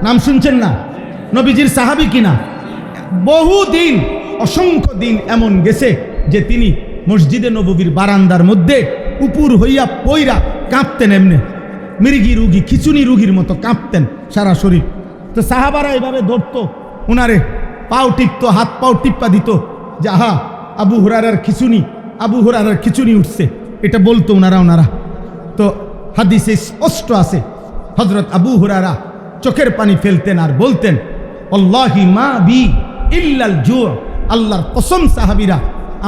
নাম শুনছেন না? নবীজির সাহাবী কিনা? বহুদিন, অসংখ্য দিন এমন গেছে যে তিনি মসজিদে নববীর বারান্দার মধ্যে উপর হইয়া পইরা কাঁপতেন, এমনি মৃগী রুগী, খিচুনি রুগীর মতো কাঁপতেন সারা শরীর। তো সাহাবারা এভাবে ধরতো, উনারে পাও টিপতো, হাত পাও টিপ্পা দিত যে আহা আবু হুরায়রার খিচুনি উঠছে, এটা বলতো ওনারা। তো হাদিসে স্পষ্ট আছে হযরত আবু হুরায়রা চোখের পানি ফেলতেন আর বলতেন, আল্লাহি মা বি ইল্লাল জু', আল্লাহর কসম সাহাবীরা,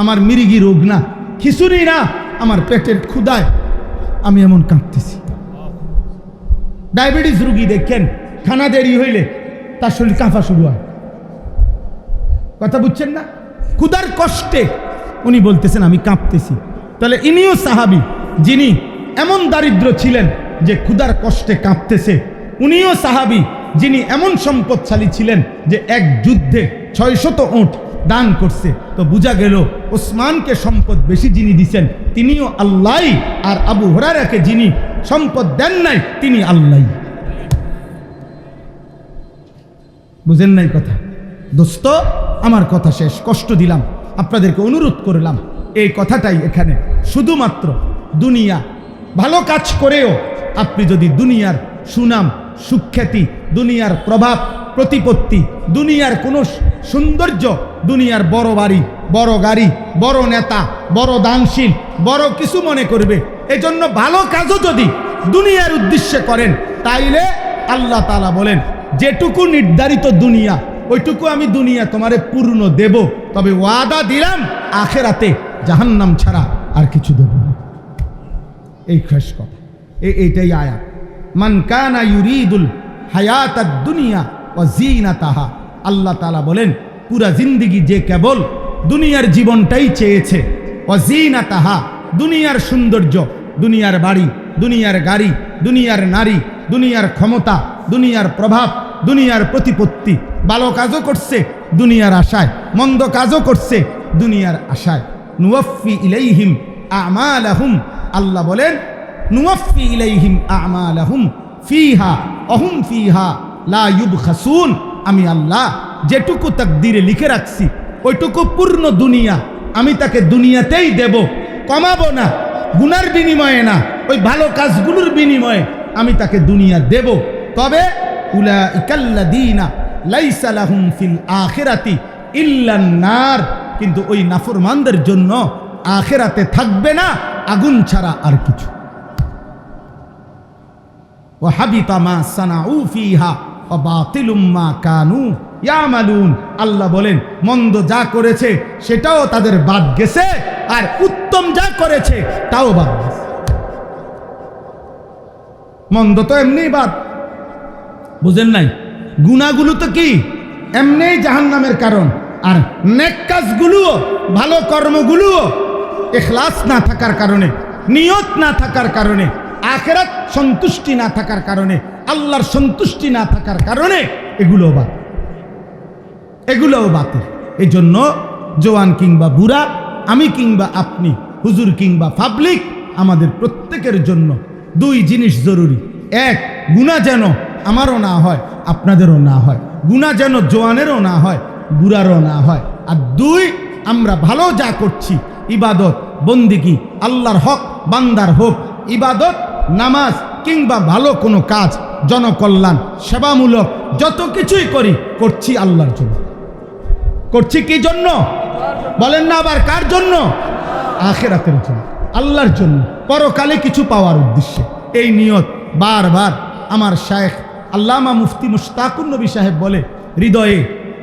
আমার মিরিগি রোগ না, খিচুড়ি না, আমার পেটের ক্ষুধায় আমি এমন কাঁদতেছি। ডায়াবেটিস রোগী দেখেন, খানা দেরি হইলে তার শরীর কাঁপা শুরু হয়। কথা বুঝছেন না? ক্ষুধার কষ্টে উনি বলতেছেন আমি কাঁপতেছি। তাহলে ইনিও সাহাবী, যিনি এমন দারিদ্র ছিলেন যে ক্ষুধার কষ্টে কাঁপতেছে। উনিও সাহাবী, যিনি এমন সম্পদশালী ছিলেন যে এক যুদ্ধে 600 উট দান করছে। তো বোঝা গেল ওসমানকে সম্পদ বেশি যিনি দিছেন তিনিও আল্লাহ, আর আবু হুরায়রাকে যিনি সম্পদ দেন নাই তিনি আল্লাহ। বুঝেন নাই কথা? দোস্ত, আমার কথা শেষ, কষ্ট দিলাম, আপনাদেরকে অনুরোধ করলাম এই কথাটাই এখানে। শুধুমাত্র দুনিয়া ভালো কাজ করেও আপনি যদি দুনিয়ার সুনাম সুখ্যাতি, দুনিয়ার প্রভাব প্রতিপত্তি, দুনিয়ার কোনো সৌন্দর্য, দুনিয়ার বড় বাড়ি, বড় গাড়ি, বড় নেতা, বড় দানশীল, বড় কিছু মনে করবে, এজন্য ভালো কাজও যদি দুনিয়ার উদ্দেশ্যে করেন, তাইলে আল্লাহ তাআলা বলেন যেটুকু নির্ধারিত দুনিয়া ওইটুকু আমি দুনিয়া তোমারে পূর্ণ দেব, তবে ওয়াদা দিলাম আখেরাতে জাহান্নাম ছাড়া আর কিছু দেব না। এই শেষ কথা, এইটাই আয়াত। মান কানা ইউরিদুল হায়াতাদ দুনিয়া ওয়া জিনাতাহা, আল্লাহ তাআলা বলেন পুরা জিন্দেগি যে কেবল দুনিয়ার জীবনটাই চেয়েছে, ওয়া জিনাতাহা, দুনিয়ার সৌন্দর্য, দুনিয়ার বাড়ি, দুনিয়ার গাড়ি, দুনিয়ার নারী, দুনিয়ার ক্ষমতা, দুনিয়ার প্রভাব, দুনিয়ার প্রতিপত্তি, ভালো কাজও করছে দুনিয়ার আশায়, মন্দ কাজও করছে দুনিয়ার আশায়। নুওয়াফি ইলাইহিম আমালাহুম, আল্লাহ বলেন নুওয়াফি ইলাইহিম আমালাহুম ফিহা অহুম ফিহা লা ইউবখাসুন, আমি আল্লাহ যেটুকু তাকদীরে লিখে রাখছি ওইটুকু পূর্ণ দুনিয়া আমি তাকে দুনিয়াতেই দেব, কমাবো না, গুনার বিনিময়ে না, ওই ভালো কাজগুলোর বিনিময়ে আমি তাকে দুনিয়া দেব। তবে উলাইকাল্লাযীনা লাইসা লাহুম ফিল আখিরাতি ইল্লান নার, কিন্তু ওই নাফরমানদের জন্য আখিরাতে থাকবে না আগুন ছাড়া আর কিছু। ওয়া হাবিতা মা সানাউ ফিহা ওয়া বাতিলুম মা কানু ইয়ামালুন, আল্লাহ বলেন মন্দ যা করেছে সেটাও তাদের বাদ গেছে, আর উত্তম যা করেছে তাও বাদ গেছে। মন্দ তো এমনি বাদ, বুঝেন নাই? গুনাহগুলো তো কি এমনিই জাহান্নামের কারণ, আর নেক কাজগুলোও, ভালো কর্মগুলোও ইখলাস না থাকার কারণে, নিয়ত না থাকার কারণে, আখিরাত সন্তুষ্টি না থাকার কারণে, আল্লাহর সন্তুষ্টি না থাকার কারণে এগুলোও বাদ, এগুলোও বাতিল। এই জন্য জওয়ান কিংবা বুড়া, আমি কিংবা আপনি, হুজুর কিংবা পাবলিক, আমাদের প্রত্যেকের জন্য দুই জিনিস জরুরি। এক, গুনাহ যেন আমারও না হয়, আপনাদেরও না হয়, গুনাহ যেন জওয়ানেরও না হয়, বুড়ারও না হয়। আর দুই, আমরা ভালো যা করছি ইবাদত বন্দিগি, আল্লাহর হক বান্দার হোক, ইবাদত নামাজ কিংবা ভালো কোনো কাজ, জনকল্যাণ সেবামূলক যত কিছুই করি, করছি আল্লাহর জন্য। করছি কি জন্য? বলেন না আবার, কার জন্য? আখিরাতের জন্য, আল্লাহর জন্য, পরকালে কিছু পাওয়ার উদ্দেশ্যে। এই নিয়ত বারবার আমার শায়েখ আল্লামা মুফতি মুশতাকুর নবী সাহেব বলে, হৃদয়ে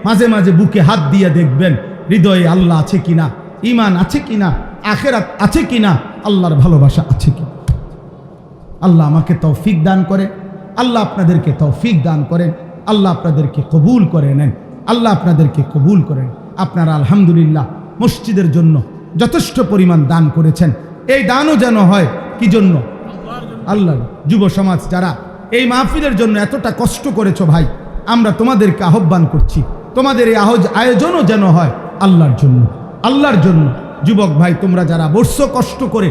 মাঝে মাঝে বুকে হাত দিয়ে দেখবেন হৃদয়ে আল্লাহ আছে কিনা, ঈমান আছে কিনা, আখিরাত আছে কিনা, আল্লাহর ভালোবাসা আছে কিনা। আল্লাহ আমাকে তৌফিক দান করে, আল্লাহ আপনাদেরকে তৌফিক দান করেন, আল্লাহ আপনাদেরকে কবুল করে নেন, আল্লাহ আপনাদেরকে কবুল করেন। আপনারা আলহামদুলিল্লাহ মসজিদের জন্য যথেষ্ট পরিমাণ দান করেছেন। এই দানও যেন হয় কি জন্য? আল্লাহ। যুব সমাজ যারা এই মাহফিলের জন্য এতটা কষ্ট করেছো ভাই, আমরা তোমাদেরকে আহ্বান করছি, তোমাদের এই আয়োজনও যেন হয় আল্লাহর জন্য, আল্লাহর জন্য। যুবক ভাই, তোমরা যারা বসছো কষ্ট করে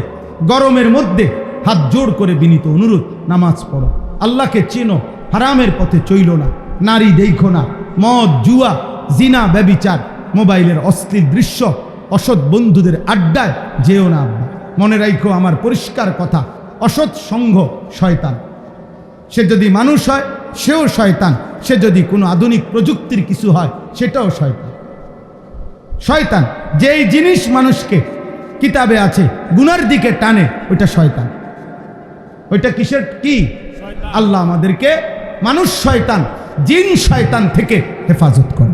গরমের মধ্যে, হাত জোড় করে বিনীত অনুরোধ, নামাজ পড়ো, আল্লাহকে চেনো, হারামের পথে চইল না, নারী দেখো না, মদ জুয়া জিনা ব্যভিচার মোবাইলের অশ্লীল দৃশ্য অসৎ বন্ধুদের আড্ডায় যেও না। মনে রাখো আমার পরিষ্কার কথা, অসৎ সঙ্গ শয়তান। সে যদি মানুষ হয় সেও শয়তান, সে যদি কোনো আধুনিক প্রযুক্তির কিছু হয় সেটাও শয়তান। শয়তান যেই জিনিস মানুষকে কিতাবে আছে গুনার দিকে টানে, ওইটা শয়তান। ওইটা কিসের কি? আল্লাহ আমাদেরকে মানুষ শয়তান জিন শয়তান থেকে হেফাজত করে,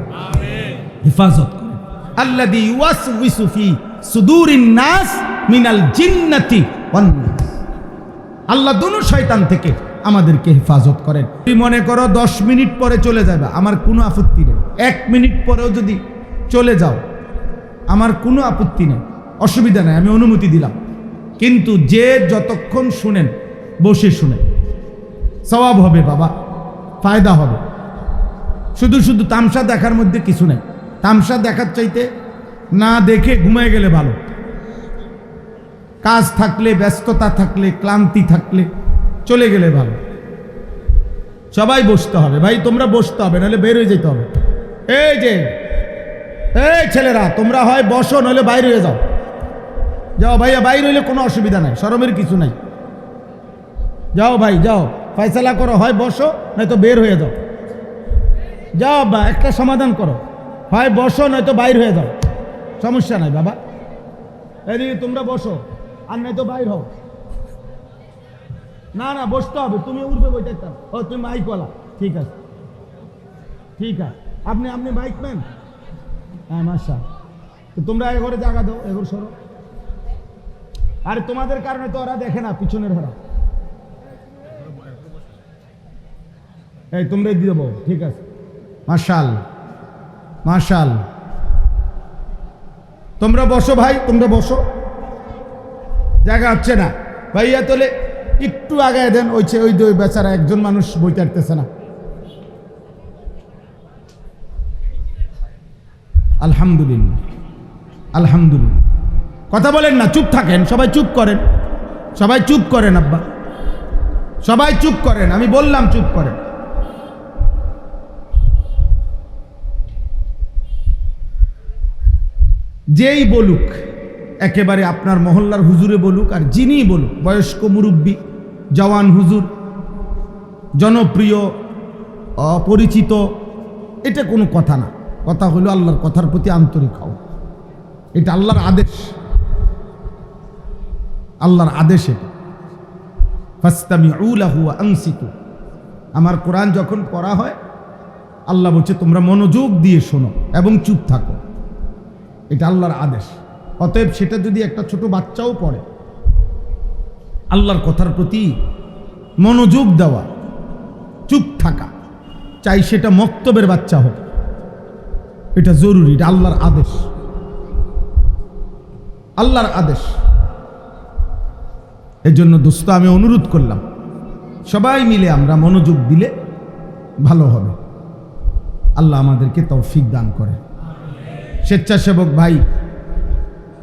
হেফাজত করে। আল্লাযী ইউওয়াসউইসু ফি সুদুরিন নাস মিনাল জিন্নাতি ওয়ান নাস। আল্লাহ দুনু শয়তান থেকে আমাদেরকে হেফাজত করেন। তুমি মনে করো 10 মিনিট পরে চলে যাবে, আমার কোনো আপত্তি নেই। 1 মিনিট পরেও যদি চলে যাও আমার কোনো আপত্তি নেই, অসুবিধা নেই, আমি অনুমতি দিলাম। কিন্তু যে যতক্ষণ শুনেন বসে শুনেন, সওয়াব হবে বাবা, ফায়দা হবে। শুধু শুধু তামসা দেখার মধ্যে কিছু নেই। তামসা দেখার চাইতে না দেখে ঘুমিয়ে গেলে ভালো। কাজ থাকলে, ব্যস্ততা থাকলে, ক্লান্তি থাকলে চলে গেলে ভালো। সবাই বসতে হবে ভাই, তোমরা বসতে হবে, নাহলে বের হয়ে যেতে হবে। এই যে এই ছেলেরা, তোমরা হয় বসো নইলে বাইরে হয়ে যাও। যাও ভাইয়া, বাইরে হইলে কোনো অসুবিধা নাই, শরমের কিছু নাই। যাও ভাই যাও, ফয়সালা করো, হয় বসো নয়তো বের হয়ে যাও। যাও আব্বা, একটা সমাধান করো, হয় বসো নয়তো বাইর হয়ে যাও, সমস্যা নাই বাবা। এদিকে তোমরা বসো আর নয়তো বাইর হও। না না, বসতে হবে, তুমি উঠবে বইতে। ও তুমি মাইকওয়ালা, ঠিক আছে ঠিক আছে। আপনি বাইক ম্যান? হ্যাঁ মাশা। তো তোমরা এঘরে জায়গা দাও, এঘর সরো। আরে তোমাদের কারণে তো ওরা দেখে না, পিছনের হারা। এই তোমরাই দিয়ে দেবো, ঠিক আছে। মাশাল মাশাল। তোমরা বসো ভাই, তোমরা বসো, জায়গা হচ্ছে না ভাইয়া। তোলে একটু আগায় দেন, ওই বেচারা একজন মানুষ বইতে পারতেছে না। আলহামদুলিল্লাহ আলহামদুলিল্লাহ। কথা বলেন না, চুপ থাকেন, সবাই চুপ করেন, সবাই চুপ করেন আব্বা, সবাই চুপ করেন, আমি বললাম চুপ করেন। যেই বলুক, একেবারে আপনার মহল্লার হুজুরে বলুক আর যিনি বলুক, বয়স্ক মুরব্বী, জওয়ান হুজুর, জনপ্রিয়, অপরিচিত, এটা কোনো কথা না। কথা হলো আল্লাহর কথার প্রতি আন্তরিক হও। এটা আল্লাহর আদেশ, আল্লাহর আদেশ এটা। ফাসতামিউ লাহু ওয়া আনসিতু। আমার কোরআন যখন পড়া হয় আল্লাহ বলছে তোমরা মনোযোগ দিয়ে শোনো এবং চুপ থাকো, এটা আল্লাহর আদেশ। অতএব সেটা যদি একটা ছোট বাচ্চাও পড়ে, আল্লাহর কথার প্রতি মনোযোগ দেওয়া, চুপ থাকা, চাই সেটা মক্তবের বাচ্চা হোক, এটা জরুরি, এটা আল্লাহর আদেশ, আল্লাহর আদেশ। এর জন্য দোস্ত আমি অনুরোধ করলাম, সবাই মিলে আমরা মনোযোগ দিলে ভালো হবে। আল্লাহ আমাদেরকে তৌফিক দান করে। স্বেচ্ছাসেবক ভাই,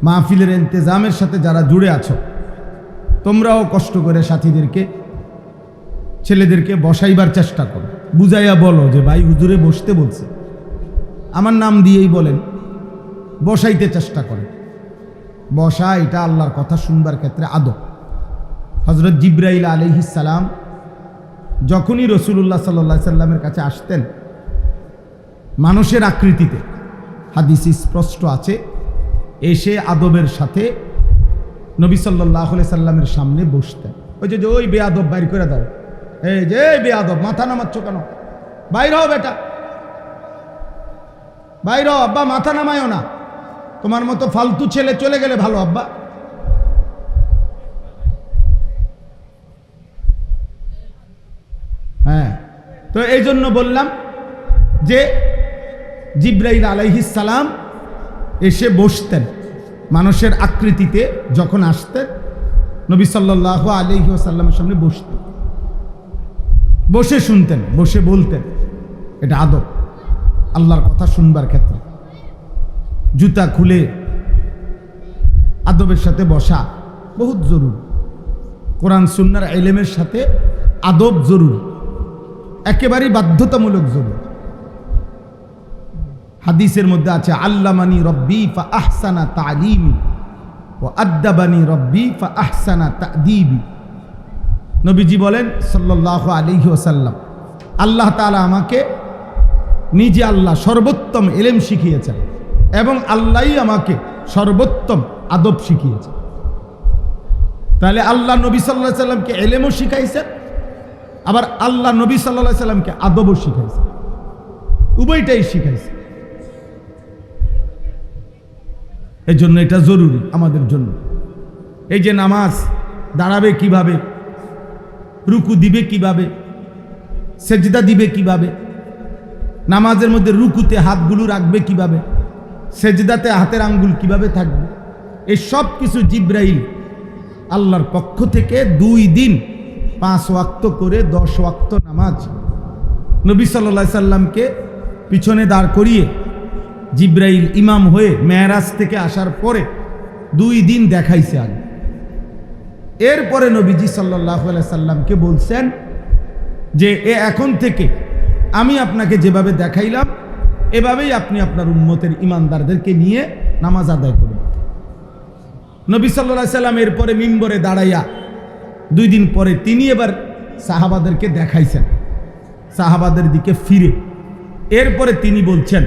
মাহফিলের ইন্তেজামের সাথে যারা জুড়ে আছো, তোমরাও কষ্ট করে সাথীদেরকে, ছেলেদেরকে বসাইবার চেষ্টা করো, বুঝাইয়া বলো যে ভাই হুজুরে বসতে বলছে, আমার নাম দিয়েই বলেন, বসাইতে চেষ্টা করে। বসা এটা আল্লাহর কথা শুনবার ক্ষেত্রে আদব। হযরত জিবরাইল আলাইহিস সালাম যখনই রাসূলুল্লাহ সাল্লাল্লাহু আলাইহি সাল্লামের কাছে আসতেন মানুষের আকৃতিতে, হাদিসে স্পষ্ট আছে, এসে আদবের সাথে নবী সাল্লাল্লাহু আলাইহি সাল্লামের সামনে বসতেন। ওই বেয়াদব বাইর করে দাও, এই যে বেয়াদব, মাথা নামাচ্ছ কেন? বাইর হও বেটা, বাইর হও। আব্বা মাথা নামায়ও না, তোমার মতো ফালতু ছেলে চলে গেলে ভালো আব্বা। হ্যাঁ, তো এই জন্য বললাম যে জিবরাইল আলাইহিস সালাম এসে বসতেন মানুষের আকৃতিতে, যখন আসতেন নবী সাল্লাল্লাহু আলাইহি ওয়াসাল্লামের সামনে বসতেন, বসে শুনতেন, বসে বলতেন। এটা আদব আল্লাহর কথা শুনবার ক্ষেত্রে। জুতা খুলে আদবের সাথে বসা বহুত জরুরি। কোরআন সুন্নাহর ইলমের সাথে আদব জরুরি, একেবারেই বাধ্যতামূলক জরুরি। হাদিসের মধ্যে আছে, আল্লামানি রব্বি ফা আহসানা তালিমি ওয়া আদ্দাবানি রব্বি ফা আহসানা তা'দীবি। নবীজি বলেন সাল্লাল্লাহু আলাইহি ওয়াসাল্লাম, আল্লাহ তাআলা আমাকে নিজে আল্লাহ সর্বোত্তম ইলম শিখিয়েছেন এবং আল্লাহই আমাকে সর্বোত্তম আদব শিখিয়েছেন। তাহলে আল্লাহ নবী সাল্লাল্লাহু আলাইহি সাল্লামকে ইলমও শিখাইছেন, আবার আল্লাহ নবী সাল্লাল্লাহু আলাইহি সাল্লামকে আদবও শিখাইছেন, উভয়টাই শিখাইছেন। এই জন্য এটা জরুরি আমাদের জন্য। এই যে নামাজ, দাঁড়াবে কিভাবে, রুকু দিবে কিভাবে, সেজদা দিবে কিভাবে, নামাজের মধ্যে রুকুতে হাতগুলো রাখবে কিভাবে, সেজদাতে হাতের আঙ্গুল কিভাবে থাকবে, এই সব কিছু জিব্রাইল আল্লাহর পক্ষ থেকে 2 দিন 5 ওয়াক্ত করে 10 ওয়াক্ত নামাজ নবী সাল্লাল্লাহু আলাইহি সাল্লামকে পিছনে দাঁড় করিয়ে জিব্রাইল ইমাম হয়ে মেরাজ থেকে আসার পরে 2 দিন দেখাইছে আগে। এরপরে নবীজি সাল্লাল্লাহু আলাইহি সাল্লামকে বলছেন যে এখন থেকে আমি আপনাকে যেভাবে দেখাইলাম এভাবেই আপনি আপনার উম্মতের ইমানদারদেরকে নিয়ে নামাজ আদায় করুন। নবী সাল্লাল্লাহু আলাইহি সাল্লাম এরপরে মিম্বরে দাঁড়াইয়া 2 দিন পরে তিনি এবার সাহাবাদেরকে দেখাইছেন, সাহাবাদের দিকে ফিরে। এরপরে তিনি বলছেন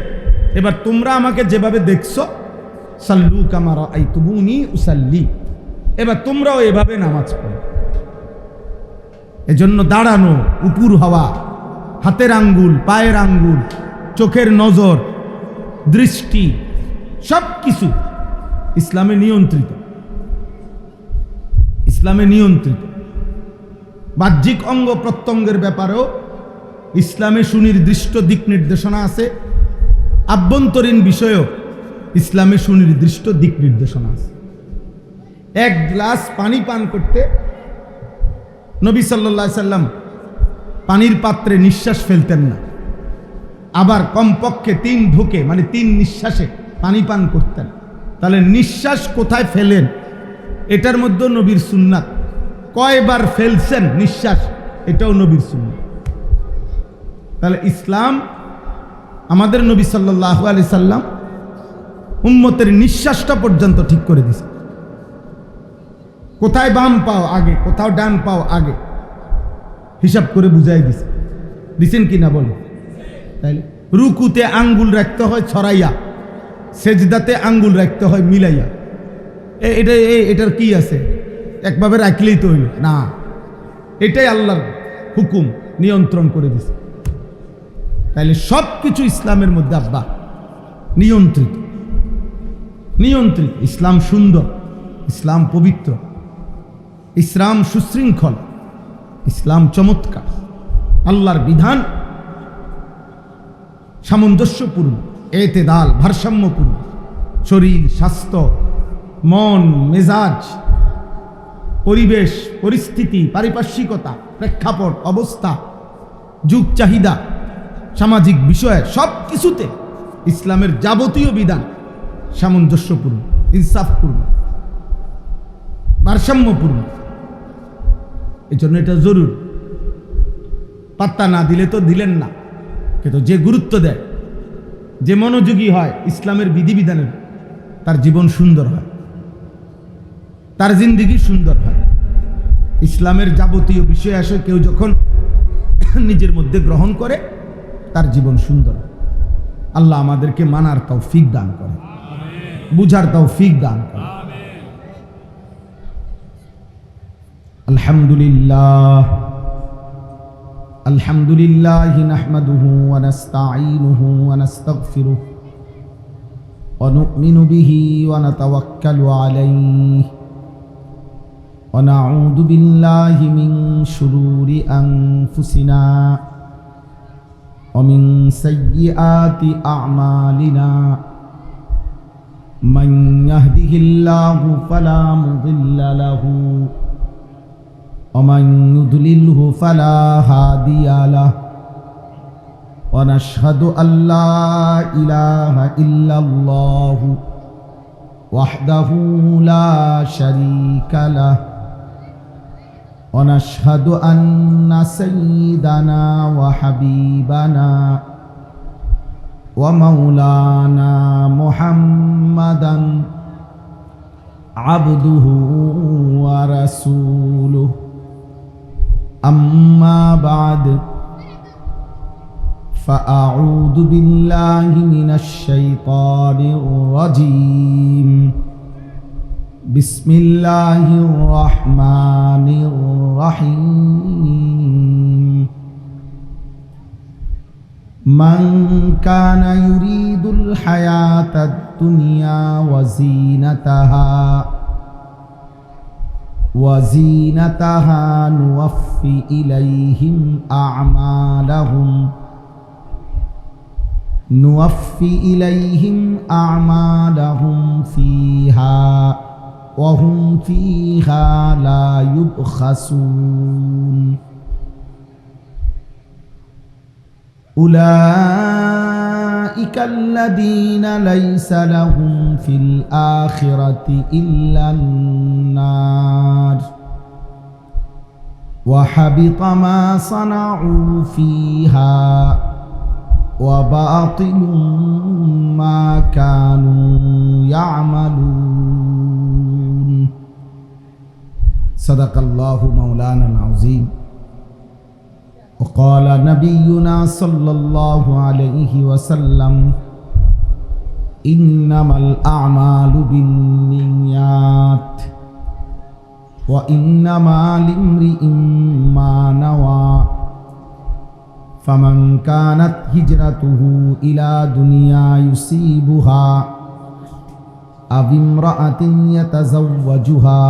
এবার তোমরা আমাকে যেভাবে দেখছো, সাল্লু কামা রাআইতুমুনি উসাল্লি, এবার তোমরাও এভাবে নামাজ পড়ো। এজন্য দাঁড়ানো, উপর হওয়া, হাতের আঙ্গুল, পায়ের আঙ্গুল, চোখের নজর, দৃষ্টি, সব কিছু ইসলামে নিয়ন্ত্রিত। ইসলামে নিয়ন্ত্রিত। বাহ্যিক অঙ্গ প্রত্যঙ্গের ব্যাপারেও ইসলামে সুনির্দিষ্ট দিক নির্দেশনা আছে, আভ্যন্তরীণ বিষয়েও ইসলামে সুনির্দিষ্ট দিক নির্দেশনা আছে। 1 গ্লাস পানি পান করতে নবী সাল্লাল্লাহু আলাইহি সাল্লাম পানির পাত্রে নিঃশ্বাস ফেলতেন না, আবার কমপক্ষে 3 ঢোকে মানে 3 নিঃশ্বাসে পানি পান করতেন। তাহলে নিঃশ্বাস কোথায় ফেলেন এটার মধ্যে নবীর সুন্নাত, কয়বার ফেলছেন নিঃশ্বাস এটাও নবীর সুন্নাত। তাহলে ইসলাম আমাদের নবী সাল্লাল্লাহু আলাইহি সাল্লাম উম্মতের নিঃশ্বাসটা পর্যন্ত ঠিক করে দিয়েছে। কোথায় বাম পাও আগে, কোথাও ডান পাও আগে, হিসাব করে বুঝাই দিছেন কি না বলো? তাইলে রুকুতে আঙ্গুল রাখতে হয় ছড়াইয়া, সেজদাতে আঙ্গুল রাখতে হয় মিলাইয়া। এটার কি আছে? একভাবে রাখলেই তো হইল না, এটাই আল্লাহর হুকুম, নিয়ন্ত্রণ করে দিছে। তাইলে সব কিছু ইসলামের মধ্যে আব্বা নিয়ন্ত্রিত। নিয়ন্ত্রিত। ইসলাম সুন্দর, ইসলাম পবিত্র, ইসলাম সুশৃঙ্খল, ইসলাম চমৎকার। আল্লাহর বিধান সামঞ্জস্যপূর্ণ, এতেদাল, ভারসাম্যপূর্ণ। শরীর, স্বাস্থ্য, মন, মেজাজ, পরিবেশ, পরিস্থিতি, পারিপার্শ্বিকতা, প্রেক্ষাপট, অবস্থা, যুগ চাহিদা, সামাজিক বিষয় সব কিছুতে ইসলামের যাবতীয় বিধান সামঞ্জস্যপূর্ণ, ইনসাফপূর্ণ, ভারসাম্যপূর্ণ। এই জন্য এটা জরুরি। পাত্তা না দিলে তো দিলেন না, কিন্তু যে গুরুত্ব দেয়, যে মনোযোগী হয় ইসলামের বিধিবিধানের, তার জীবন সুন্দর হয়, তার জিন্দেগি সুন্দর হয়। ইসলামের যাবতীয় বিষয় আসে কেউ যখন নিজের মধ্যে গ্রহণ করে তার জীবন সুন্দর হয়। আল্লাহ আমাদেরকে মানার তৌফিক দান করে, বুঝার তৌফিক দান করে। আলহামদুলিল্লাহ আলহামদুলিল্লাহ নাহমাদুহু ওয়া নাস্তাঈনুহু ওয়া নাস্তাগফিরুহু ওয়া নু'মিনু বিহি ওয়া নাতাওয়াক্কালু আলাইহি ওয়া নাউযু বিল্লাহি মিন শুরুরি আনফুসিনা ওয়া মিন সাইয়্যিআতি আ'মালিনা মান ইয়াহদিহিল্লাহু ফালা মুদিল্লা লাহু ومن يضلله فلا هادي له ونشهد أن لا إله إلا الله وحده لا شريك له ونشهد أن سيدنا وحبيبنا ومولانا محمدا عبده ورسوله أما بعد فأعوذ بالله من الشيطان الرجيم بسم الله الرحمن الرحيم মান কানা ইউরিদুল হায়াতাদ দুনিয়া ওয়াজিনাতাহা নুওয়াফি ইলাইহিম আ'মালাহুম ফিহা ওয়া হুম ফিহা লা ইউবখাসুন উলাইকা আল্লাযীনা লাইসা লাহুম ফিল আখিরাতি ইল্লান নার ওয়া হাবিতা মা সানাউ ফিহা ওয়া বাতিলুম মা কানু ইয়ামালুন সাদাকাল্লাহু মাওলানাল আযীম وقال نبينا صلى الله عليه وسلم إنما الأعمال بالنيات وإنما لامرئ ما نوى فمن كانت هجرته إلى دنيا يصيبها أو امرأة يتزوجها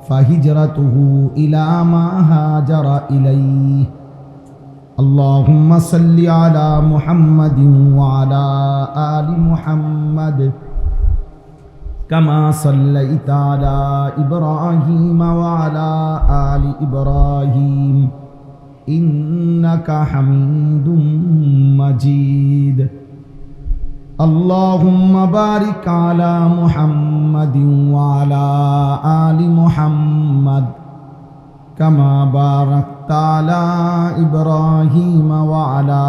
فهجرته إلى ما هاجر إليه اللهم صل على محمد وعلى آل محمد كما صليت على إبراهيم وعلى آل إبراهيم إنك حميد مجيد اللهم بارك على محمد وعلى آل محمد كما باركت على إبراهيم وعلى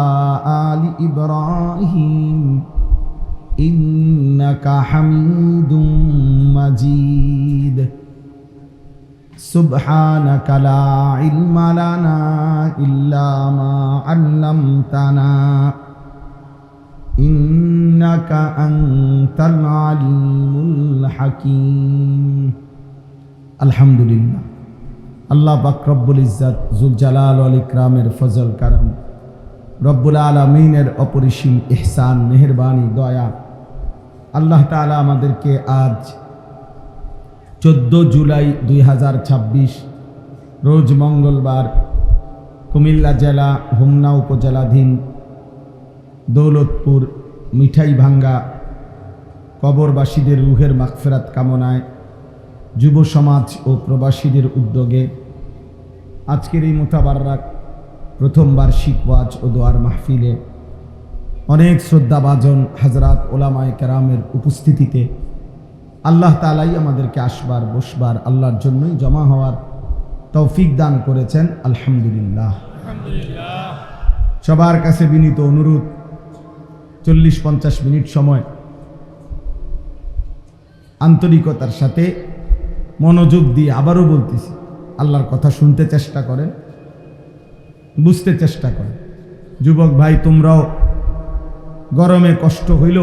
آل إبراهيم إنك حميد مجيد سبحانك لا علم لنا إلا ما علمتنا إنك أنت العليم الحكيم الحمد لله আল্লাহ পাক রব্বুল ইজ্জত জুল জালাল ওয়াল ইকরামের ফজল কারম রব্বুল আলামিনের অপরিসীম ইহসান মেহেরবানি দয়া আল্লাহ তাআলা আমাদেরকে আজ 14 জুলাই 2026 রোজ মঙ্গলবার কুমিল্লা জেলা হোমনা উপজেলাধীন দৌলতপুর মিঠাই ভাঙ্গা কবরবাসীদের রুহের মাগফিরাত কামনায় যুব সমাজ ও প্রবাসীদের উদ্যোগে আজকের এই মুতাবাররাক প্রথম বার্ষিক ওয়াজ ও দোয়ার মাহফিলে অনেক শ্রদ্ধাভাজন হযরত ওলামায়ে কেরামের উপস্থিতিতে আল্লাহ তাআলাই আমাদেরকে আসবার বসবার আল্লাহর জন্যই জমা হওয়ার তৌফিক দান করেছেন আলহামদুলিল্লাহ। সবার কাছে বিনীত অনুরোধ 40-50 মিনিট সময় আন্তরিকতার সাথে মনোযোগ দিয়ে আবারও বলতেছি আল্লাহর কথা শুনতে চেষ্টা করেন, বুঝতে চেষ্টা করেন। যুবক ভাই, তোমরাও গরমে কষ্ট হইল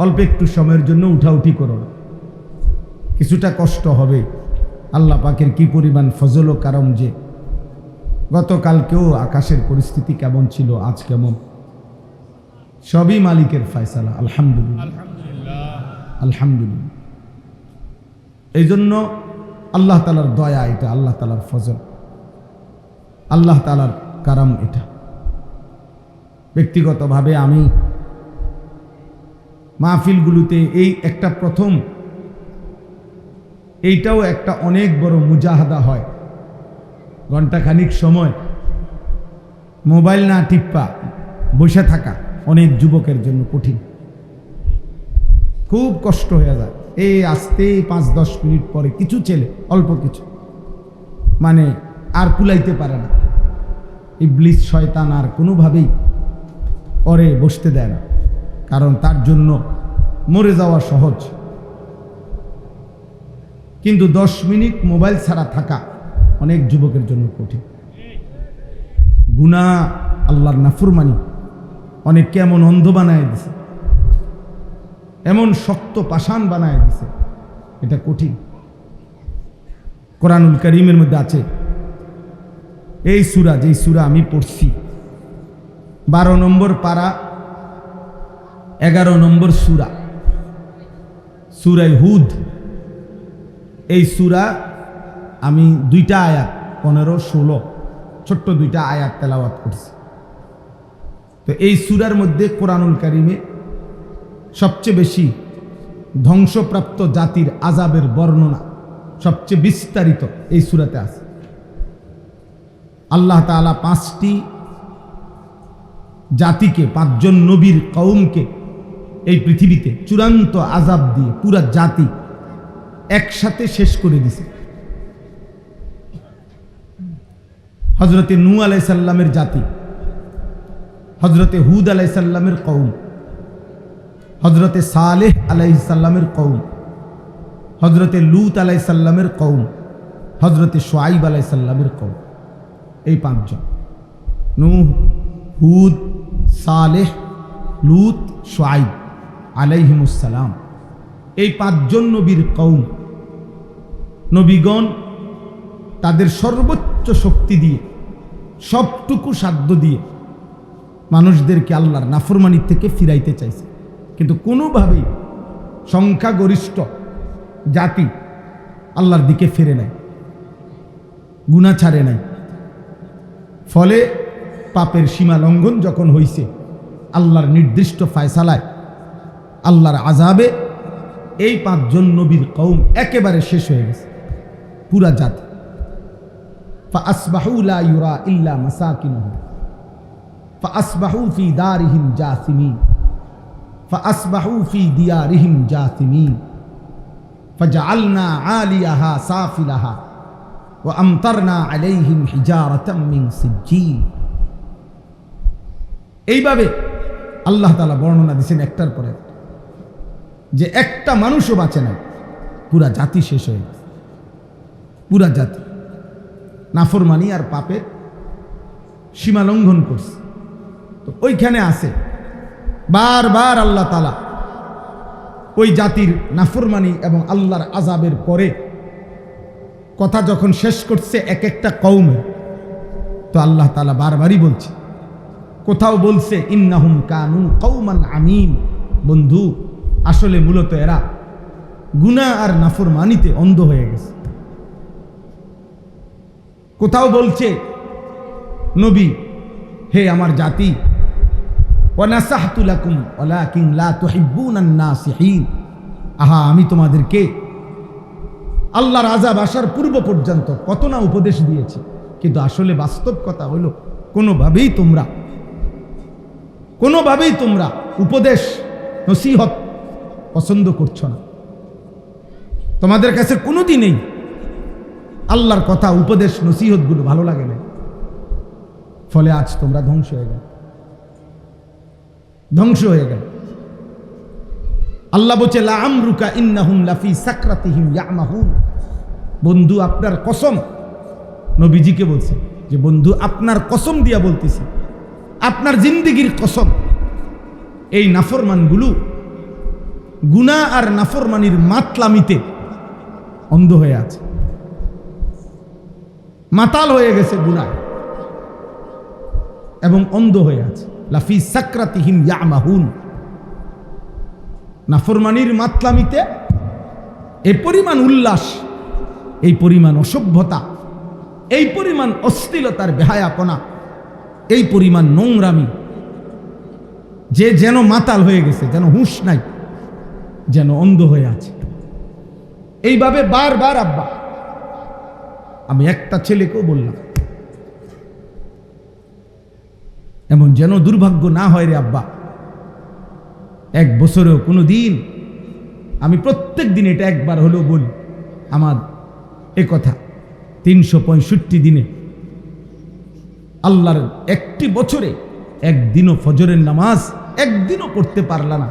অল্প একটু সময়ের জন্য উঠাউঠি করো, কিছুটা কষ্ট হবে। আল্লাহ পাকের কি পরিমাণ ফজল ও কারম যে গতকালকেও আকাশের পরিস্থিতি কেমন ছিল, আজ কেমন, সবই মালিকের ফয়সালা। আলহামদুলিল্লাহ আলহামদুলিল্লাহ। এই জন্য আল্লাহ তাআলার দয়া এটা, আল্লাহ তাআলার ফজল, আল্লাহ তাআলার কারাম এটা। ব্যক্তিগতভাবে আমি মাহফিলগুলোতে এই একটা প্রথম, এইটাও একটা অনেক বড় মুজাহাদা হয়। ঘণ্টাখানিক সময় মোবাইল না টিপ্পা বসে থাকা অনেক যুবকের জন্য কঠিন, খুব কষ্ট হয়ে যায়। এই আসতে 5-10 মিনিট পরে কিছু ছেলে অল্প কিছু মানে আর কুলাইতে পারে না, ইবলিস শয়তান আর কোনোভাবেই পরে বসতে দেয় না, কারণ তার জন্য মরে যাওয়া সহজ। কিন্তু 10 মিনিট মোবাইল ছাড়া থাকা অনেক যুবকের জন্য কঠিন। গুনাহ, আল্লাহর নাফরমানি অনেককে এমন অন্ধ বানায় দিছে, এমন শক্ত পাষাণ বানায় দিছে, এটা কঠিন। কোরআনুল কারীমের মধ্যে আছে এই সূরা, যেই সূরা আমি পড়ছি, 12 নম্বর পারা, 11 নম্বর সূরা, সূরা হুদ। এই সূরা আমি 2টা আয়াত 15-16 ছোট্ট 2টা আয়াত তেলাওয়াত করছি। তো এই সূরার মধ্যে কোরআনুল কারীমে সবচেয়ে বেশি ধ্বংসপ্রাপ্ত জাতির আযাবের বর্ণনা সবচেয়ে বিস্তারিত এই সূরাতে আছে। আল্লাহ তাআলা 5টি জাতিকে, 5 জন নবীর কওমকে এই পৃথিবীতে চূড়ান্ত আযাব দিয়ে পুরা জাতি একসাথে শেষ করে দিছে। হযরতে নূহ আলাইহিস সালামের জাতি, হযরতে হুদ আলাইহিস সালামের কওম, হযরতে সালেহ আলাইহিস সালামের কওম, হযরতে লূত আলাইহিস সালামের কওম, হযরতে শুআয়ব আলাইহিস সালামের কওম। এই 5 জন, নূহ, হুদ, সালেহ, লূত, শুআয়ব আলাইহিমুস সালাম। এই 5 জন নবীর কওম, নবীগণ তাদের সর্বোচ্চ শক্তি দিয়ে, সবটুকু সাধ্য দিয়ে মানুষদেরকে আল্লাহর নাফরমানি থেকে ফিরাইতে চাইছে, কিন্তু কোনোভাবেই সংখ্যাগরিষ্ঠ জাতি আল্লাহর দিকে ফিরে নাই, গুনাহ ছাড়ে নাই। ফলে পাপের সীমা লঙ্ঘন যখন হইছে, আল্লাহর নির্দিষ্ট ফায়সালায়, আল্লাহর আযাবে এই 5 জন নবীর কওম একেবারে শেষ হয়ে গেছে, পুরা জাতি। فأصبحوا لا يرى إلا مساكنهم فأصبحوا في دارهم جاثمين فأصبحوا في ديارهم جاثمين فجعلنا عاليها سافلها وأمطرنا عليهم حجارة من سجيل। এইভাবে আল্লাহ তাআলা বর্ণনা দিয়েছেন একটার পর একটা, যে একটা মানুষও বাঁচে না, পুরা জাতি শেষ হয়ে গেছে, পুরা জাতি নাফরমানি আর পাপের সীমা লঙ্ঘন করছে। তো ওইখানে আছে বারবার আল্লাহ তাআলা ওই জাতির নাফরমানি এবং আল্লাহর আযাবের পরে কথা যখন শেষ করছে এক একটা কওমের, তো আল্লাহ তাআলা বারবারই বলছে, কোথাও বলছে ইন্নাহুম কানু কওমান আমিন, বন্ধু আসলে মূলত এরা গুনাহ আর নাফরমানিতে অন্ধ হয়ে গেছে। কোথাও বলছে নবী, হে আমার জাতি, ওয়া নাসাহতু লাকুম ওয়ালাকিন লা তুহিব্বুনান নাসিহিন, আহা আমি তোমাদেরকে আল্লাহর আযাব আসার পূর্ব পর্যন্ত কত না উপদেশ দিয়েছি, কিন্তু আসলে বাস্তব কথা হলো কোনোভাবেই তোমরা উপদেশ নসিহত পছন্দ করছো না। তোমাদের কাছে কোনোদিনই আল্লাহর কথা, উপদেশ, নসিহতগুলো ভালো লাগে না। ফলে আজ তোমরা ধ্বংস হয়ে গেল। আল্লাহ বলছে লা আমরুকা ইন্নাহুম লাফি সাকরাতিহিম ইয়ামাহুন, বন্ধু আপনার কসম, নবীজিকে বলছে যে বন্ধু আপনার কসম দিয়া বলতেছি, আপনার জিন্দেগির কসম, এই নাফরমানগুলো গুনাহ আর নাফরমানির মাতলামিতে অন্ধ হয়ে আছে, মাতাল হয়ে গেছে গুনাহ এবং অন্ধ হয়ে আছে। লাফি সাকরাতিহিম ইয়ামাহুন, নাফরমানির মাতলামিতে এই পরিমাণ উল্লাস, এই পরিমাণ অসভ্যতা, এই পরিমাণ অশ্লীলতার বেহায়াপনা, এই পরিমাণ নোংরামি, যে যেন মাতাল হয়ে গেছে, যেন হুঁশ নাই, যেন অন্ধ হয়ে আছে। এইভাবে বারবার আব্বা, আমি একটা ছেলেকেও বললাম, এমন যেন দুর্ভাগ্য না হয় রে আব্বা, 1 বছরেও কোনো দিন, আমি প্রত্যেক দিন এটা একবার হলেও বলি, আমার এ কথা 365 দিনে আল্লাহর একটি বছরে একদিনও ফজরের নামাজ একদিনও পড়তে পারলা না,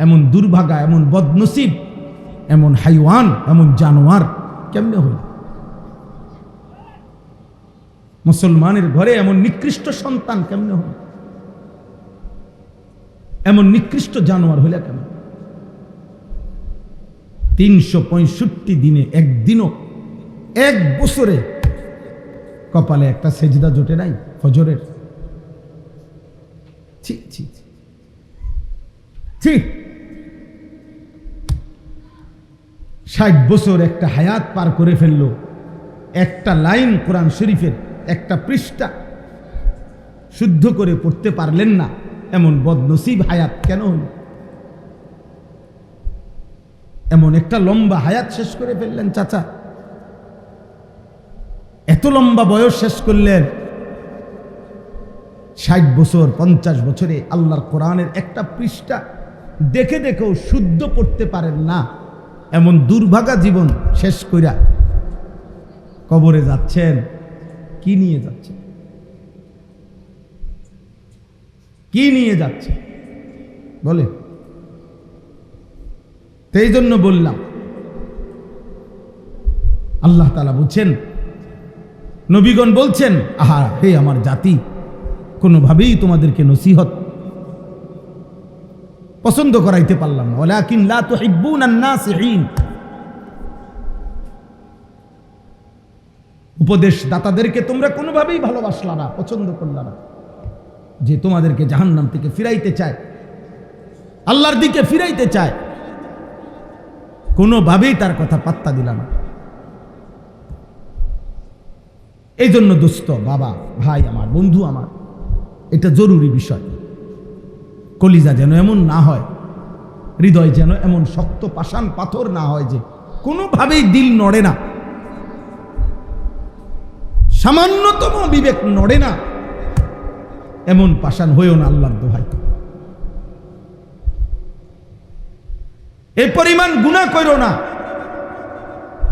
এমন দুর্ভাগা, এমন বদনসিব, এমন হাইওয়ান, এমন জানোয়ার কেমনে হইল? মুসলমানের ঘরে এমন নিকৃষ্ট সন্তান কেমনে হল? এমন নিকৃষ্ট জানোয়ার হইলা কেমন? 365 দিনে একদিনও, 1 বছরে কপালে একটা সেজদা জোটে নাই ফজরের? ছি ছি ছি। 60 বছর একটা হায়াত পার করে ফেলল, একটা লাইন কোরআন শরীফের একটা পৃষ্ঠা শুদ্ধ করে পড়তে পারলেন না, এমন বদনসিব হায়াত কেন হল? এমন একটা লম্বা হায়াত শেষ করে ফেললেন চাচা, এত লম্বা বয়স শেষ করলেন। 60 বছর 50 বছরে আল্লাহর কোরআনের একটা পৃষ্ঠা দেখে দেখেও শুদ্ধ পড়তে পারেন না, এমন দুর্ভাগা জীবন শেষ কইরা কবরে যাচ্ছেন। কি নিয়ে যাচ্ছেন? কি নিয়ে যাচ্ছে বলে? এই জন্য বললাম, আল্লাহ তাআলা বলছেন, নবীগণ বলছেন, আহা হে আমার জাতি, কোনোভাবেই তোমাদেরকে নসিহত পছন্দ করাইতে পারলাম না। ওয়ালাকিন লা তুহিব্বুনান নাসিহিন। উপদেশ দাতাদেরকে তোমরা কোনোভাবেই ভালোবাসলা না, পছন্দ করলা না, যে তোমাদেরকে জাহান্নাম থেকে ফিরাইতে চায়, আল্লাহর দিকে ফিরাইতে চায়, কোনোভাবেই তার কথা পাত্তা দিলা না। এই জন্য দোস্ত, বাবা, ভাই আমার, বন্ধু আমার, এটা জরুরি বিষয়। কলিজা যেন এমন না হয়, হৃদয় যেন এমন শক্ত পাষাণ পাথর না হয় যে কোনোভাবেই দিল নড়ে না, সামান্যতম বিবেক নড়ে না, এমন পাষাণ হয়েও না আল্লাহর দোহাই। এই পরিমাণ গুনাহ করো না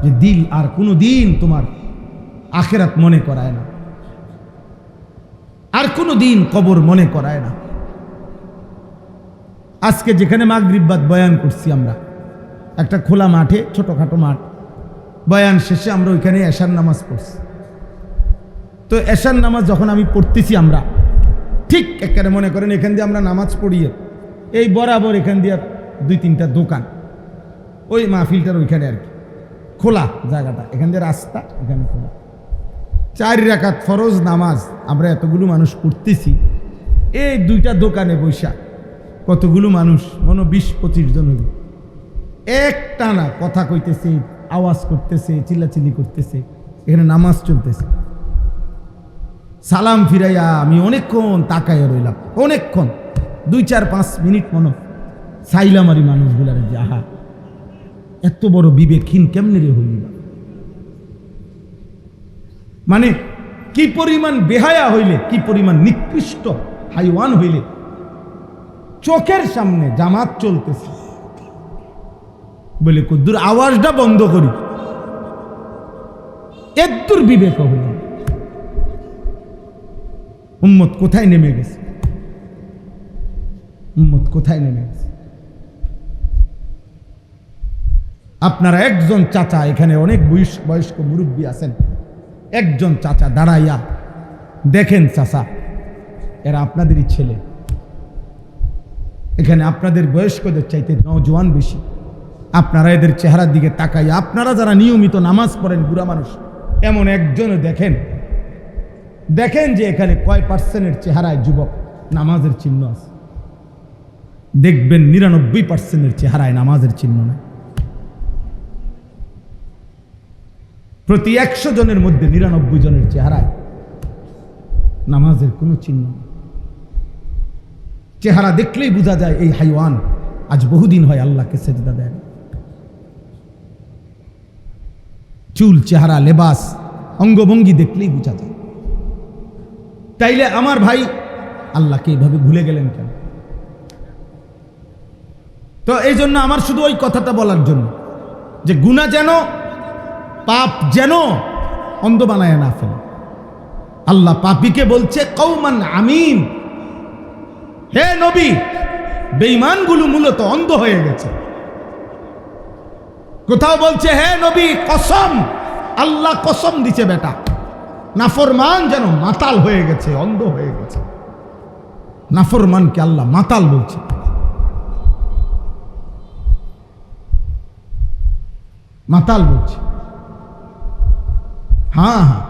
যে দিল আর কোনো দিন তোমার আখিরাত মনে করায় না, আর কোনো দিন কবর মনে করায় না। আজকে যেখানে মাগরিব বাদ বয়ান করছি আমরা, একটা খোলা মাঠে, ছোটখাটো মাঠ, বয়ান শেষে আমরা ওইখানে এশার নামাজ পড়ছি। তো এশার নামাজ যখন আমি পড়তেছি, আমরা ঠিক একেবারে মনে করেন এখান দিয়ে আমরা নামাজ পড়িয়ে এই বরাবর এখান দিয়ে 2-3টা দোকান, ওই মাহফিলটার ওইখানে আর কি খোলা জায়গাটা, এখান দিয়ে রাস্তা, এখানে খোলা। 4 রাকাত ফরজ নামাজ আমরা এতগুলো মানুষ পড়তেছি, এই 2টা দোকানে বৈশা কতগুলো মানুষ, মনে 20-25 জন হইব, একটানা কথা কইতেছে, আওয়াজ করতেছে, চিল্লাচিল্লি করতেছে, এখানে নামাজ চলতেছে। সালাম ফিরাইয়া আমি অনেকক্ষণ তাকাইয়া রইলাম, অনেকক্ষণ, 2-4-5 মিনিট মনে চাইলাম আর মানুষগুলার যে আহা এত বড় বিবেকহীন কেমনে রে হইল, মানে কি পরিমাণ বেহায়া হইলে, কি পরিমাণ নিকৃষ্ট হাইওয়ান হইলে চোখের সামনে জামাত চলতেছে বলে কদ্দুর আওয়াজটা বন্ধ করি, এদ্দুর বিবেক হইল। উম্মত কোথায় নেমে গেছে, উম্মত কোথায় নেমে গেছে। আপনারা একজন চাচা, এখানে অনেক বয়স্ক মুরব্বী আছেন, একজন চাচা দাঁড়াইয়া দেখেন, চাচা এরা আপনাদেরই ছেলে, এখানে আপনাদের বয়স্কদের চাইতে নওজোয়ান বেশি। আপনারা এদের চেহারার দিকে তাকাইয়া, আপনারা যারা নিয়মিত নামাজ পড়েন বুড়া মানুষ, এমন একজনও দেখেন, দেখেন যে এখানে কয় % চেহারায় যুবক নামাজের চিহ্ন আছে। দেখবেন 99% চেহারায় নামাজের চিহ্ন নাই। প্রতি 100 জনের মধ্যে 99 জনের চেহারায় নামাজের কোনো চিহ্ন নেই। চেহারা দেখলেই বোঝা যায় এই হাইওয়ান আজ বহুদিন হয় আল্লাহকে সেজদা দেয়। চুল, চেহারা, লেবাস, অঙ্গভঙ্গি দেখলেই বোঝা যায়। তাইলে আমার ভাই আল্লাহকে এইভাবে ভুলে গেলেন কেন? তো এই জন্য আমার শুধু ওই কথাটা বলার জন্য যে গুনাহ যেন, পাপ যেন অন্ধ বানায় না ফেলে। আল্লাহ পাপীকে বলছে কওমান আমিন, হে নবী বেঈমানগুলো মূলত অন্ধ হয়ে গেছে। কোথাও বলছে হে নবী কসম, আল্লাহ কসম দিছে বেটা, নাফরমান যেন মাতাল হয়ে গেছে, অন্ধ হয়ে গেছে। নাফরমানকে আল্লাহ মাতাল বলছে। মাতাল বলছে, হ্যাঁ হ্যাঁ।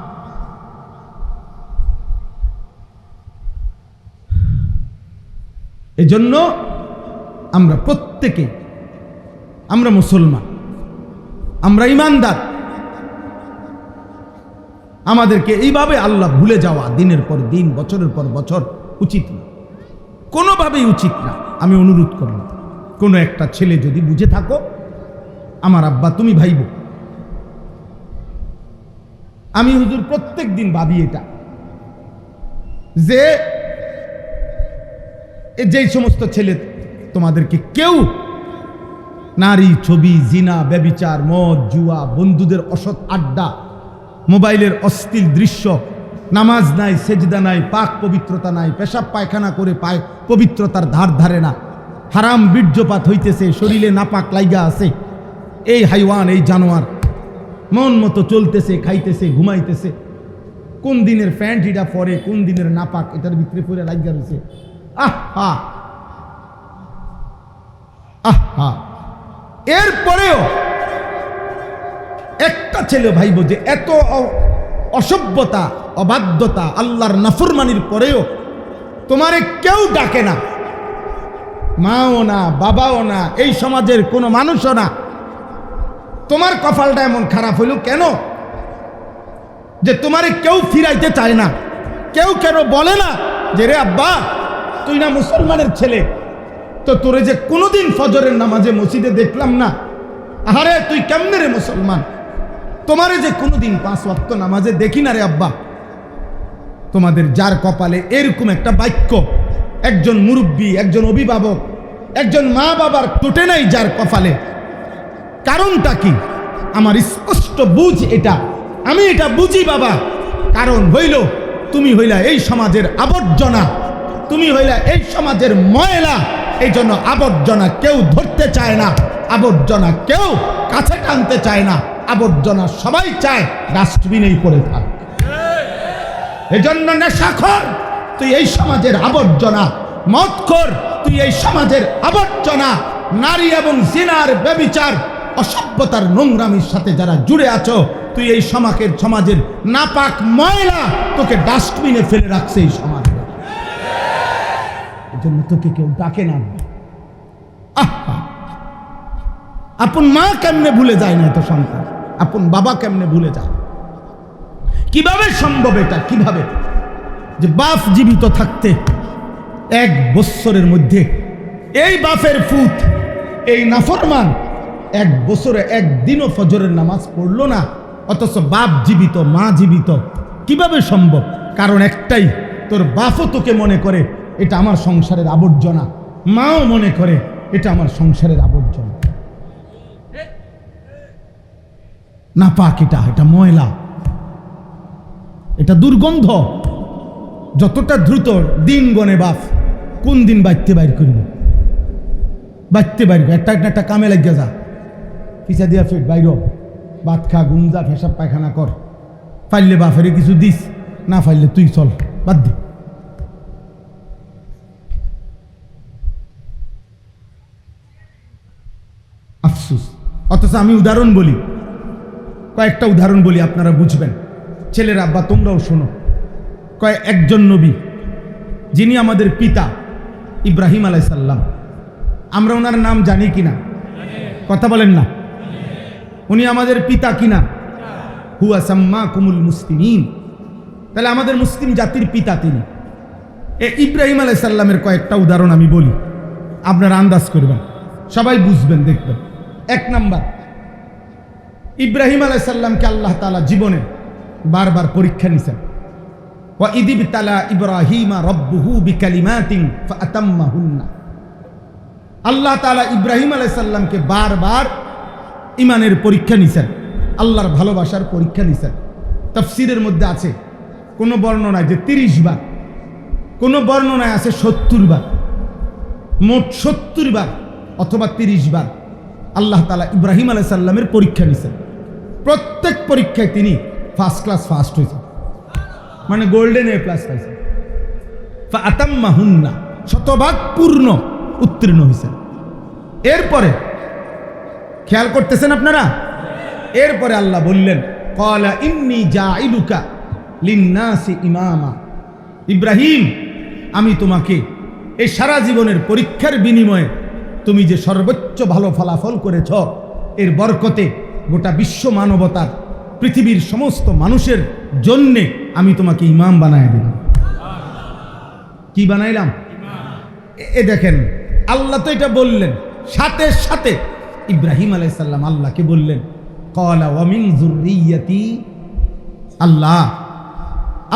এজন্য আমরা প্রত্যেকে, আমরা মুসলমান, আমরা ইমানদার, আমাদেরকে এইভাবে আল্লাহ ভুলে যাওয়া দিনের পর দিন, বছরের পর বছর উচিত না, কোনোভাবেই উচিত না। আমি অনুরোধ করব, কোনো একটা ছেলে যদি বুঝে থাকো, আমার আব্বা তুমি ভাইব, আমি হুজুর প্রত্যেক দিন ভাবি এটা, যে যেই সমস্ত ছেলে তোমাদেরকে কেউ নারী, ছবি, জিনা, ব্যভিচার, মদ, জুয়া, বন্ধুদের অসৎ আড্ডা, মোবাইলের অশ্লীল দৃশ্য, নামাজ নাই, সেজদা নাই, পাক পবিত্রতা নাই, পেশাব পায়খানা করে পায় পবিত্রতার ধার ধারে না, হারাম বীর্যপাত হইতেছে, শরীরে নাপাক লাইগা আছে, এই হাইওয়ান, এই জানোয়ার মন মতো চলতেছে, খাইতেছে, ঘুমাইতেছে, কোন দিনের প্যান্ট এটা পরে, কোন দিনের নাপাক এটার ভিতরে পরে লাইগা রয়েছে। আহা আহা, এরপরেও একটা ছেলে ভাইব যে এত অসভ্যতা, অবাধ্যতা, আল্লাহর নাফরমানির পরেও তোমারে কেউ ডাকে না, মাও না, বাবাও না, এই সমাজের কোনো মানুষও না, তোমার কপালটা এমন খারাপ হইল কেন যে তোমারে কেউ ফিরাইতে চায় না? কেউ কেন বলে না যে রে আব্বা তুই না মুসলমানের ছেলে, তো তোরে যে কোনোদিন ফজরের নামাজে মসজিদে দেখলাম না, আরে তুই কেমনে রে মুসলমান? তোমারে যে কোনোদিন 5 ওয়াক্ত নামাজে দেখি না রে আব্বা। তোমাদের যার কপালে এরকম একটা বাক্য, একজন মুরব্বী, একজন অভিভাবক, একজন মা বাবার টুটে নাই যার কপালে, কারণটা কি? আমার স্পষ্ট বুঝ এটা, আমি এটা বুঝি বাবা। কারণ হইল তুমি হইলা এই সমাজের আবর্জনা, তুমি হইলা এই সমাজের ময়লা। এই জন্য আবর্জনা কেউ ধরতে চায় না, আবর্জনা কেউ কাছে টানতে চায় না, আবর্জনা সবাই চায় ডাস্টবিনেই পড়ে থাক। এজন্য নেশাখোর তুই এই সমাজের আবর্জনা, মদখোর তুই এই সমাজের আবর্জনা, নারী এবং জিনার, ব্যভিচার, অসভ্যতার নোংরামির সাথে যারা জুড়ে আছো, তুই এই সমাজের নাপাক ময়লা, তোকে ডাস্টবিনে ফেলে রাখছে এই সমাজ। এজন্য তোকে কেউ ডাকে না। আহা, আপন মা কেমনে ভুলে যায় না এত সন্তান, আপন বাবা কেমনে ভুলে যায়? কিভাবে সম্ভব এটা? কিভাবে যে বাপ জীবিত থাকতে 1 বছরের মধ্যে এই বাপের ফুট, এই নাফরমান 1 বছরে একদিনও ফজরের নামাজ পড়লো না, অথচ বাপ জীবিত, মা জীবিত। কিভাবে সম্ভব? কারণ একটাই, তোর বাপও তোকে মনে করে এটা আমার সংসারের আবর্জনা, মাও মনে করে এটা আমার সংসারের আবর্জনা। নাপাক এটা ময়লা, এটা দুর্গন্ধ। যতটা দ্রুত দিন গনে বাপ কোন দিন বাড়তে বাইর করবে, বাড়তে বাইর একটা কামে লাগিয়া যা, পিছা দিয়া ফেট বাইর, ভাত খা, ঘুম যা, পেশাব পায়খানা কর, পাইলে বাপেরে কিছু দিস, না পাইলে তুই চল, বাদ দি। আফসুস। অথচ আমি উদাহরণ বলি, কয়েকটা উদাহরণ বলি, আপনারা বুঝবেন। ছেলের আব্বা তোমরাও শোনো। একজন নবী, যিনি আমাদের পিতা ইব্রাহিম আলাইহিস সালাম, আমরা ওনার নাম জানি কিনা? কথা বলেন না। উনি আমাদের পিতা কিনা? হুয়া সাম্মাকুমুল মুসলিমিন। তাহলে আমাদের মুসলিম জাতির পিতা তিনি। ইব্রাহিম আলাইহিস সালামের কয়েকটা উদাহরণ আমি বলি, আপনারা আন্দাজ করবেন, সবাই বুঝবেন, দেখবেন। 1 নাম্বার, ইব্রাহিম আলাইহিস সালামকে আল্লাহ তাআলা জীবনে বারবার পরীক্ষা নিছেন। ওয়া ইযিবতালা ইব্রাহিমা রাব্বুহু বিকালিমাতিন ফাআতাম্মাহুন্না। আল্লাহ তাআলা ইব্রাহিম আলাইহিস সালামকে বারবার ইমানের পরীক্ষা নিছেন, আল্লাহর ভালোবাসার পরীক্ষা নিছেন। তাফসীরের মধ্যে আছে, কোন বর্ণনায় যে 30 বার, কোন বর্ণনায় আছে 70 বার, মোট 70 বার অথবা 30 বার আল্লাহ তাআলা ইব্রাহিম আলাইহিস সালামের পরীক্ষা নিছেন। প্রত্যেক পরীক্ষায় তিনি ফার্স্ট ক্লাস ফার্স্ট হয়েছেন, মানে গোল্ডেন A+ পাইছেন। ফাআতাম্মাহুন্না, শতভাগ পূর্ণ উত্তীর্ণ হয়েছেন। এরপরে খেয়াল করতেছেন আপনারা, এরপরে আল্লাহ বললেন, ক্বালা ইন্নী জাইলুকা লিন্নাসি ইমামা। ইব্রাহিম, আমি তোমাকে এই সারা জীবনের পরীক্ষার বিনিময়ে তুমি যে সর্বোচ্চ ভালো ফলাফল করেছ, এর বরকতে গোটা বিশ্ব মানবতার পৃথিবীর সমস্ত মানুষের জন্যে আমি তোমাকে ইমাম বানায় দিলাম। কি বানাইলাম? এ দেখেন, আল্লাহ তো এটা বললেন, সাথে সাথে ইব্রাহিম আলাইহিস সালাম আল্লাহকে বললেন, ক্বালা ওয়া মিন যুররিয়্যাতি, আল্লাহ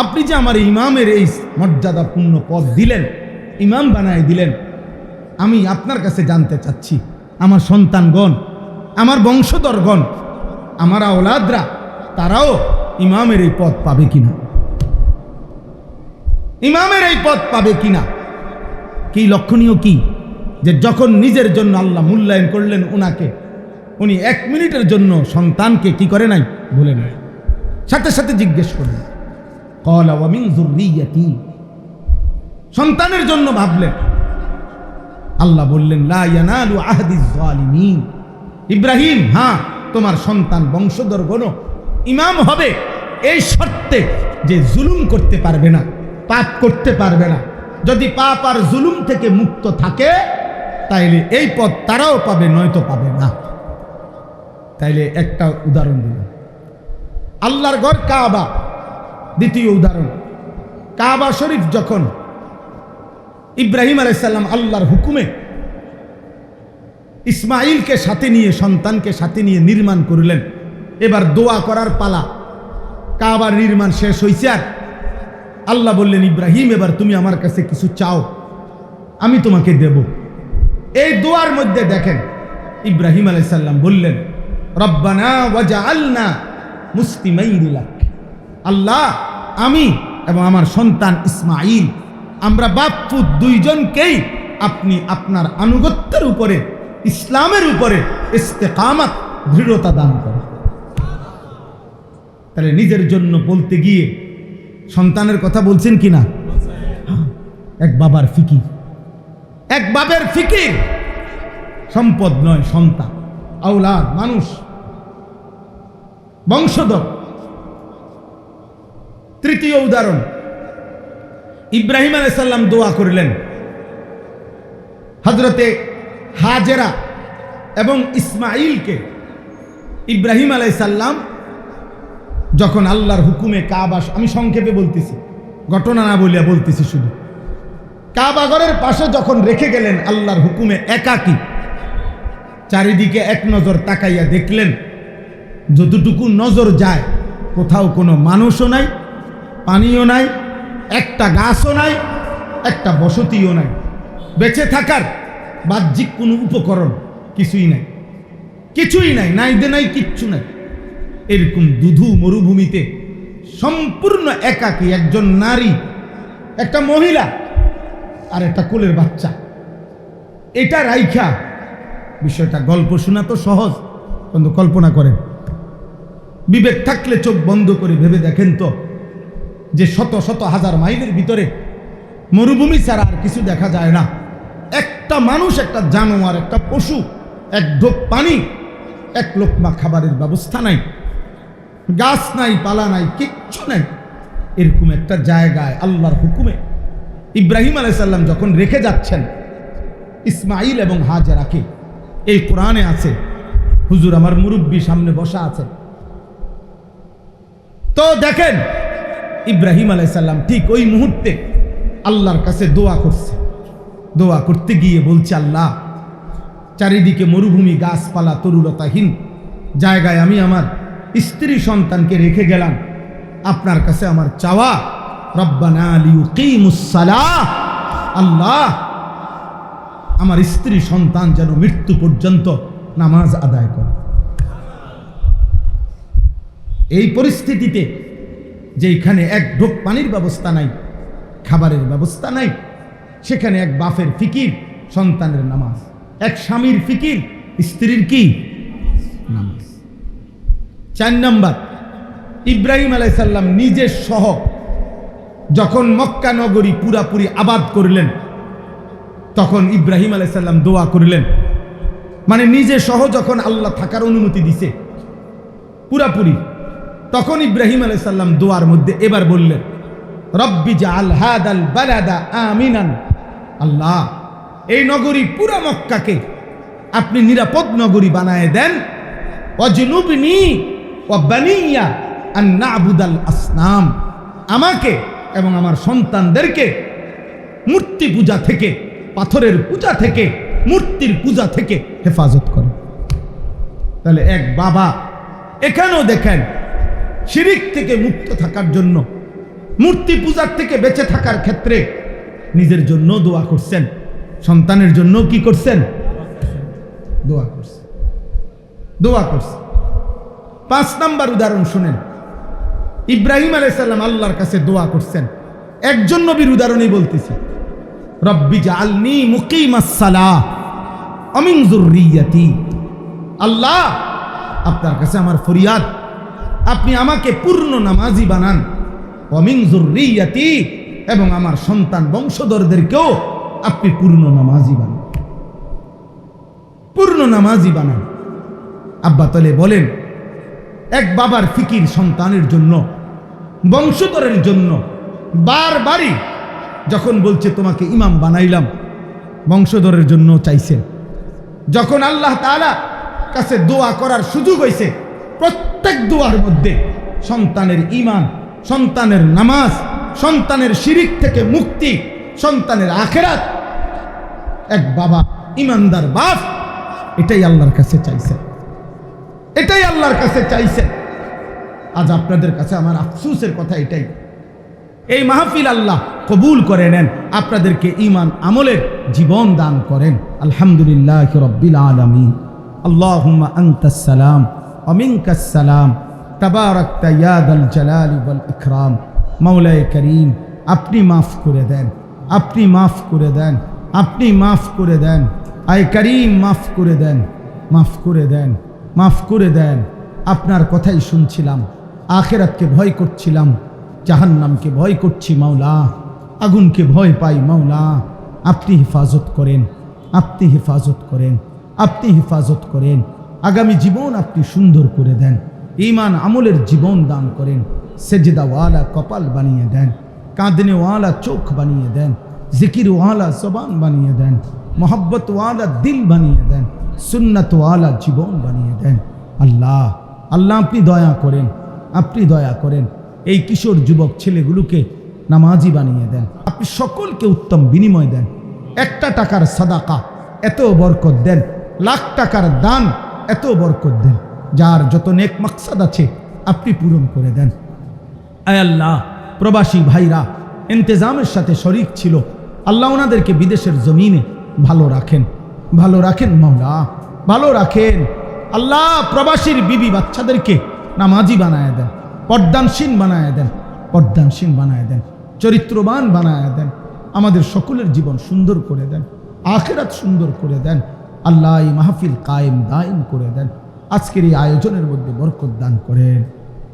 আপনি যে আমার ইমামের এই মর্যাদাপূর্ণ পদ দিলেন, ইমাম বানায় দিলেন, আমি আপনার কাছে জানতে চাচ্ছি আমার সন্তানগণ, আমার বংশধরগণ, আমার আওলাদরা, তারাও ইমামের এই পদ পাবে কিনা, ইমামের এই পদ পাবে কিনা। কি লক্ষণীয় কি, যে যখন নিজের জন্য আল্লাহ মূল্যায়ন করলেন উনাকে, উনি 1 মিনিটের জন্য সন্তানকে কি করে নাই, বলে নাই, সাথে সাথে জিজ্ঞেস করলেন, ক্বালা ওয়া মিন যুররিয়্যাতি, সন্তানের জন্য ভাবলেন। আল্লাহ বললেন, লা ইয়ানালু আহদিজ যালিমিন, ইব্রাহিম, হ্যাঁ তোমার সন্তান বংশধরগণ ইমাম হবে এই শর্তে যে জুলুম করতে পারবে না, পাপ করতে পারবে না। যদি পাপ আর জুলুম থেকে মুক্ত থাকে তাইলে এই পদ তারাও পাবে, নয়তো পাবে না। তাইলে একটা উদাহরণ দিলাম, আল্লাহর ঘর কাবা। দ্বিতীয় উদাহরণ, কাবা শরীফ যখন ইব্রাহিম আলাইহিস সালাম আল্লাহর হুকুমে ইসমাইলকে সাথে নিয়ে, সন্তানকে সাথে নিয়ে নির্মাণ করলেন, এবার দোয়া করার পালা। কাবার নির্মাণ শেষ হয়েছে, আর আল্লাহ বললেন, ইব্রাহিম এবার তুমি আমার কাছে কিছু চাও, আমি তোমাকে দেব। এই দোয়ার মধ্যে দেখেন ইব্রাহিম আলাইহিস সালাম বললেন, রব্বানা ওয়াজআলনা মুসলিমাইন লাক, আল্লাহ আমি এবং আমার সন্তান ইসমাইল, আমরা বাপ পুত দুইজনকেই আপনি আপনার আনুগত্যের উপরে, ইসলামের উপরে ইস্তেকামত, দৃঢ়তা দান করেন। তাহলে নিজের জন্য বলতে গিয়ে সন্তানের কথা বলছেন কিনা? এক বাবার ফিকির, এক বাবার ফিকির, সম্পদ নয়, সন্তান, আওলাদ, মানুষ, বংশধর। তৃতীয় উদাহরণ, ইব্রাহিম আলাইহিস সালাম দোয়া করলেন, হযরতে হাজেরা এবং ইসমাইলকে ইব্রাহিম আলাইহিস সালাম যখন আল্লাহর হুকুমে কাবা, আমি সংক্ষেপে বলতেছি, ঘটনা না বলিয়া বলতেছি শুধু, কাবা ঘরের পাশে যখন রেখে গেলেন আল্লাহর হুকুমে একাকী, চারিদিকে এক নজর তাকাইয়া দেখলেন যতটুকু নজর যায় কোথাও কোনো মানুষও নাই, পানিও নাই, একটা গাছও নাই, একটা বসতিও নাই, বেঁচে থাকার বাহ্যিক কোনো উপকরণ কিছুই নাই, কিছুই নাই, নাই দে নাই, কিচ্ছু নাই। এরকম দুধু মরুভূমিতে সম্পূর্ণ একাকী একজন নারী, একটা মহিলা আর একটা কোলের বাচ্চা, এটা রাইখা, বিষয়টা গল্প শোনা তো সহজ, কিন্তু কল্পনা করেন, বিবেক থাকলে চোখ বন্ধ করে ভেবে দেখেন তো, যে শত শত হাজার মাইলের ভিতরে মরুভূমি ছাড়া আর কিছু দেখা যায় না, একটা মানুষ, একটা জানোয়ার, একটা পশু, এক ঢোক পানি, এক লোকমা খাবারের ব্যবস্থা নাই, গাছ নাই, পালা নাই, কিচ্ছু নাই, এরকম একটা জায়গায় আল্লাহর হুকুমে ইব্রাহিম আলাইহিস সালাম যখন রেখে যাচ্ছেন ইসমাইল এবং হাজেরাকে, এই কোরআনে আছে, হুজুর আমার মুরব্বী সামনে বসা আছে, তো দেখেন ইব্রাহিম আলাইহিস সালাম ঠিক ওই মুহূর্তে আল্লাহর কাছে দোয়া করছে। দোয়া করতে গিয়ে বলছে, আল্লাহ চারিদিকে মরুভূমি, গাছপালা, তরুলতাহীন জায়গায় আমি আমার স্ত্রী সন্তানকে রেখে গেলাম, আপনার কাছে আমার চাওয়া, রব্বানা লিয়ুকিমুস সালাহ, আল্লাহ আমার স্ত্রী সন্তান যেন মৃত্যু পর্যন্ত নামাজ আদায় করে। এই পরিস্থিতিতে যেখানে এক ঢোক পানির ব্যবস্থা নাই, খাবারের ব্যবস্থা নাই, সেখানে এক বাপের ফিকির সন্তানের নামাজ, এক স্বামীর ফিকির স্ত্রীর কি নামাজ। 4 নম্বর, ইব্রাহিম আলাইহিস সালাম নিজে সহ যখন মক্কা নগরী পুরাপুরি আবাদ করলেন, তখন ইব্রাহিম আলাইহিস সালাম দোয়া করলেন, মানে নিজে সহ যখন আল্লাহ থাকার অনুমতি দিছে পুরাপুরি, তখন ইব্রাহিম আলাইহিস সালাম দোয়ার মধ্যে এবার বললেন, রব্বি জাআল হাদাল বালাদা আমিনান আল্লাহ এই নগরী পুরা মক্কাকে আপনি নিরাপদ নগরী বানায় দেন। ওয়াজনুবনি ওয়া বানিয়া আন না'বুদাল আসনাম, আমাকে এবং আমার সন্তানদেরকে মূর্তি পূজা থেকে, পাথরের পূজা থেকে, মূর্তির পূজা থেকে হেফাজত করেন। তাহলে এক বাবা এখানেও দেখেন শিরিক থেকে মুক্ত থাকার জন্য, মূর্তি পূজার থেকে বেঁচে থাকার ক্ষেত্রে নিজের জন্য দোয়া করছেন, সন্তানের জন্য কি করছেন? দোয়া করছেন, দোয়া করছেন। 5 নাম্বার উদাহরণ শুনেন, ইব্রাহিম আলাইহিস সালাম আল্লাহর কাছে দোয়া করছেন। একজন নবীর উদাহরণই বলতেছি, রব্বি জাআলনি মুকিমাস সালাহ ওয়া মিন যুররিয়াতি। আল্লাহ আপনার কাছে আমার ফরিয়াদ, আপনি আমাকে পূর্ণ নামাজি বানান। ওয়া মিন যুররিয়াতি, এবং আমার সন্তান বংশধরদেরকেও আপনি পূর্ণ নামাজি বানান, পূর্ণ নামাজি বানান। আব্বা তাহলে বলেন, এক বাবার ফিকির সন্তানের জন্য, বংশধরের জন্য বারবারই যখন বলছে তোমাকে ইমাম বানাইলাম, বংশধরের জন্য চাইছেন। যখন আল্লাহ তাআলা কাছে দোয়া করার সুযোগ হয়েছে, প্রত্যেক দোয়ার মধ্যে সন্তানের ঈমান, সন্তানের নামাজ, সন্তানের শিরিক থেকে মুক্তি, সন্তানের আখিরাত, এক বাবা ঈমানদার বাপ এটাই আল্লাহর কাছে চাইছে, এটাই আল্লাহর কাছে চাইছে। আজ আপনাদের কাছে আমার আফসোসের কথা এটাই, এই মাহফিল আল্লাহ কবুল করে নেন, আপনাদেরকে ঈমান আমলের জীবন দান করেন। আলহামদুলিল্লাহি রাব্বিল আলামিন। আল্লাহুম্মা আনতাস সালাম ওয়া মিনকাস সালাম, তাবারাকতা ইয়া দাল জালালি ওয়াল ইকরাম। মাওলায়ে করিম, আপনি মাফ করে দেন, আপনি মাফ করে দেন, আপনি মাফ করে দেন। আয় করিম, মাফ করে দেন, মাফ করে দেন, মাফ করে দেন। আপনার কথাই শুনছিলাম, আখিরাতকে ভয় করছিলাম, জাহান্নামকে ভয় করছি মাওলা, আগুনকে ভয় পাই মাওলা। আপনি হেফাজত করেন, আপনি হেফাজত করেন, আপনি হেফাজত করেন। আগামী জীবন আপনি সুন্দর করে দেন, ঈমান আমলের জীবন দান করেন। সেজদাওয়ালা কপাল বানিয়ে দেন, কাঁদনেওয়ালা চোখ বানিয়ে দেন, জিকিরওয়ালা জবান বানিয়ে দেন, মোহব্বতওয়ালা দিল বানিয়ে দেন, সুন্নতওয়ালা জীবন বানিয়ে দেন। আল্লাহ, আল্লাহ আপনি দয়া করেন, আপনি দয়া করেন। এই কিশোর যুবক ছেলেগুলোকে নামাজি বানিয়ে দেন, আপনি সকলকে উত্তম বিনিময় দেন। 1 টাকার সাদাকা এত বরকত দেন, লাখ টাকার দান এত বরকত দেন। যার যত নেক মাকসাদ আছে আপনি পূরণ করে দেন। আয় আল্লাহ, প্রবাসী ভাইরা ইন্তেজামের সাথে শরীক ছিল, আল্লাহ ওনাদেরকে বিদেশের জমিনে ভালো রাখেন, ভালো রাখেন মাওলা, ভালো রাখেন। আল্লাহ প্রবাসীর বিবি বাচ্চাদেরকে নামাজি বানায় দেন, পর্দানসীন বানায় দেন, পর্দানসীন বানায় দেন, চরিত্রবান বানায় দেন। আমাদের সকলের জীবন সুন্দর করে দেন, আখিরাত সুন্দর করে দেন। আল্লাহ এই মাহফিল কায়েম দায়েম করে দেন। আজকের এই আয়োজনের মধ্যে বরকত দান করেন।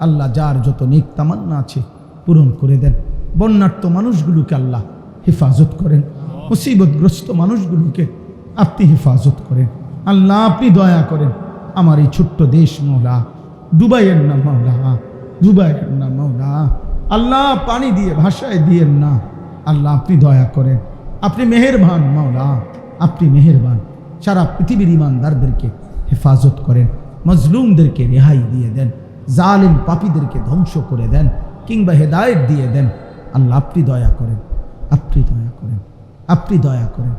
আল্লাহ যার যত নেক তামান্না আছে পূরণ করে দেন। বন্যার্ত মানুষগুলোকে আল্লাহ হেফাজত করেন, মুসিবতগ্রস্ত মানুষগুলোকে আপনি হেফাজত করেন। আল্লাহ আপনি দয়া করেন আমার এই ছোট্ট দেশ মাওলা, ডুবাইয়ের না মাওলা, ডুবাইয়ের না মাওলা। আল্লাহ পানি দিয়ে ভাষায় দিয়েন না, আল্লাহ আপনি দয়া করেন, আপনি মেহেরবান মাওলা, আপনি মেহেরবান। সারা পৃথিবীর ইমানদারদেরকে হেফাজত করেন, মজলুমদেরকে রেহাই দিয়ে দেন, জালিম পাপীদেরকে ধ্বংস করে দেন, কিংবা হেদায়েত দিয়ে দেন। আল্লাহ আপনি দয়া করেন, আপনি দয়া করেন, আপনি দয়া করেন।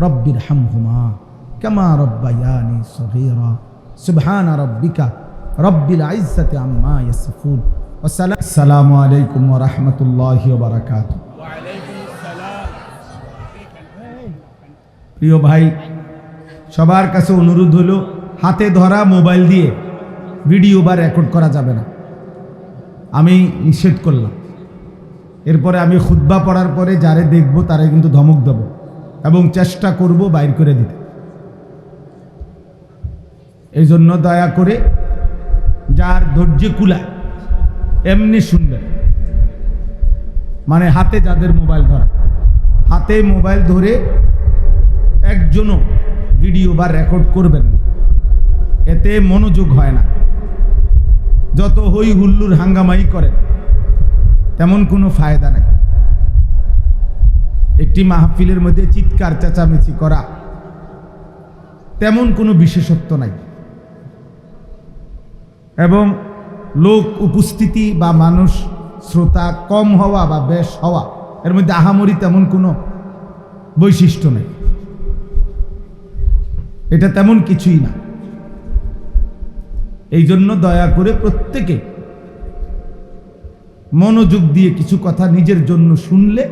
রব্বির হামহুমা কামা রব্বায়ানি সগীরা। সুবহান রাব্বিকা রব্বিল ইজ্জাতি আম্মা ইয়াসিফুন। আসসালামু আলাইকুম ওয়া রাহমাতুল্লাহি ওয়া বারাকাতুহু। প্রিয় ভাই, সবার কাছে অনুরোধ হলো, হাতে ধরা মোবাইল দিয়ে ভিডিও বা রেকর্ড করা যাবে না, আমি নিষেধ করলাম। এরপরে আমি খুতবা পড়ার পরে যারে দেখবো তারে কিন্তু ধমক দেব এবং চেষ্টা করব বাইর করে দিতে। এই জন্য দয়া করে যার ধৈর্য কুলায় এমনি শুনবেন। মানে হাতে যাদের মোবাইল ধরা, হাতে মোবাইল ধরে একজনও ভিডিও বা রেকর্ড করবেন, এতে মনোযোগ হয় না। যত হই হুল্লুর হাঙ্গামাই করেন তেমন কোনো ফায়দা নাই। একটি মাহফিলের মধ্যে চিৎকার চেঁচামেচি করা তেমন কোনো বিশেষত্ব নাই, এবং লোক উপস্থিতি বা মানুষ শ্রোতা কম হওয়া বা বেশ হওয়া এর মধ্যে আহামরি তেমন কোনো বৈশিষ্ট্য নেই। এটা তেমন কিছুই না। এই জন্য দয়া করে প্রত্যেকে মনোযোগ দিয়ে কিছু কথা নিজের জন্য শুনলে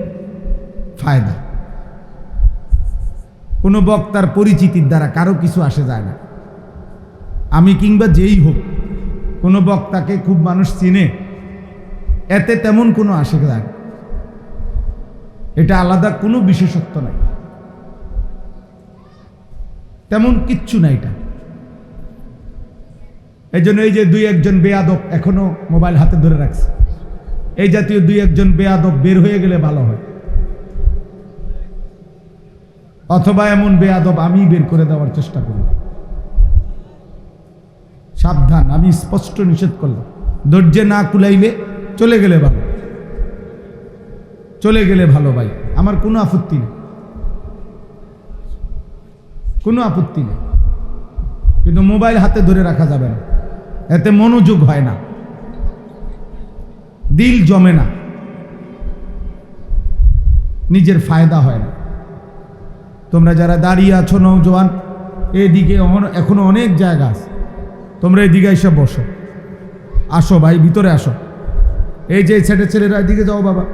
ফায়দা। কোনো বক্তার পরিচিতির দ্বারা কারো কিছু আসে যায় না। আমি কিংবা যেই হোক, কোনো বক্তাকে খুব মানুষ চিনে, এতে তেমন কোনো আসে যায় না। এটা আলাদা কোনো বিশেষত্ব নাই, তেমন কিচ্ছু নাই এটা। এই জন্য এই যে দুই একজন বেয়াদব এখনো মোবাইল হাতে ধরে রাখছে, এই জাতীয় দুই একজন বেয়াদব বের হয়ে গেলে ভালো হয়, অথবা এমন বেয়াদব আমি বের করে দেওয়ার চেষ্টা করি। সাবধান, আমি স্পষ্ট নিষেধ করলাম। ধৈর্যে না কুলাইলে চলে গেলে ভালো, চলে গেলে ভালো ভাই, আমার কোনো আপত্তি নেই, কোনো আপত্তি নেই। কিন্তু মোবাইল হাতে ধরে রাখা যাবে না, এতে মনোযোগ হয় না, দিল জমে না, নিজের ফায়দা হয় না। তোমরা যারা দাঁড়িয়ে আছো নওজোয়ান, এদিকে এখনো অনেক জায়গা আছে, তোমরা এদিকে এসে বসো, আসো ভাই ভিতরে আসো। এই যে ছেলেরা এদিকে যাও বাবা।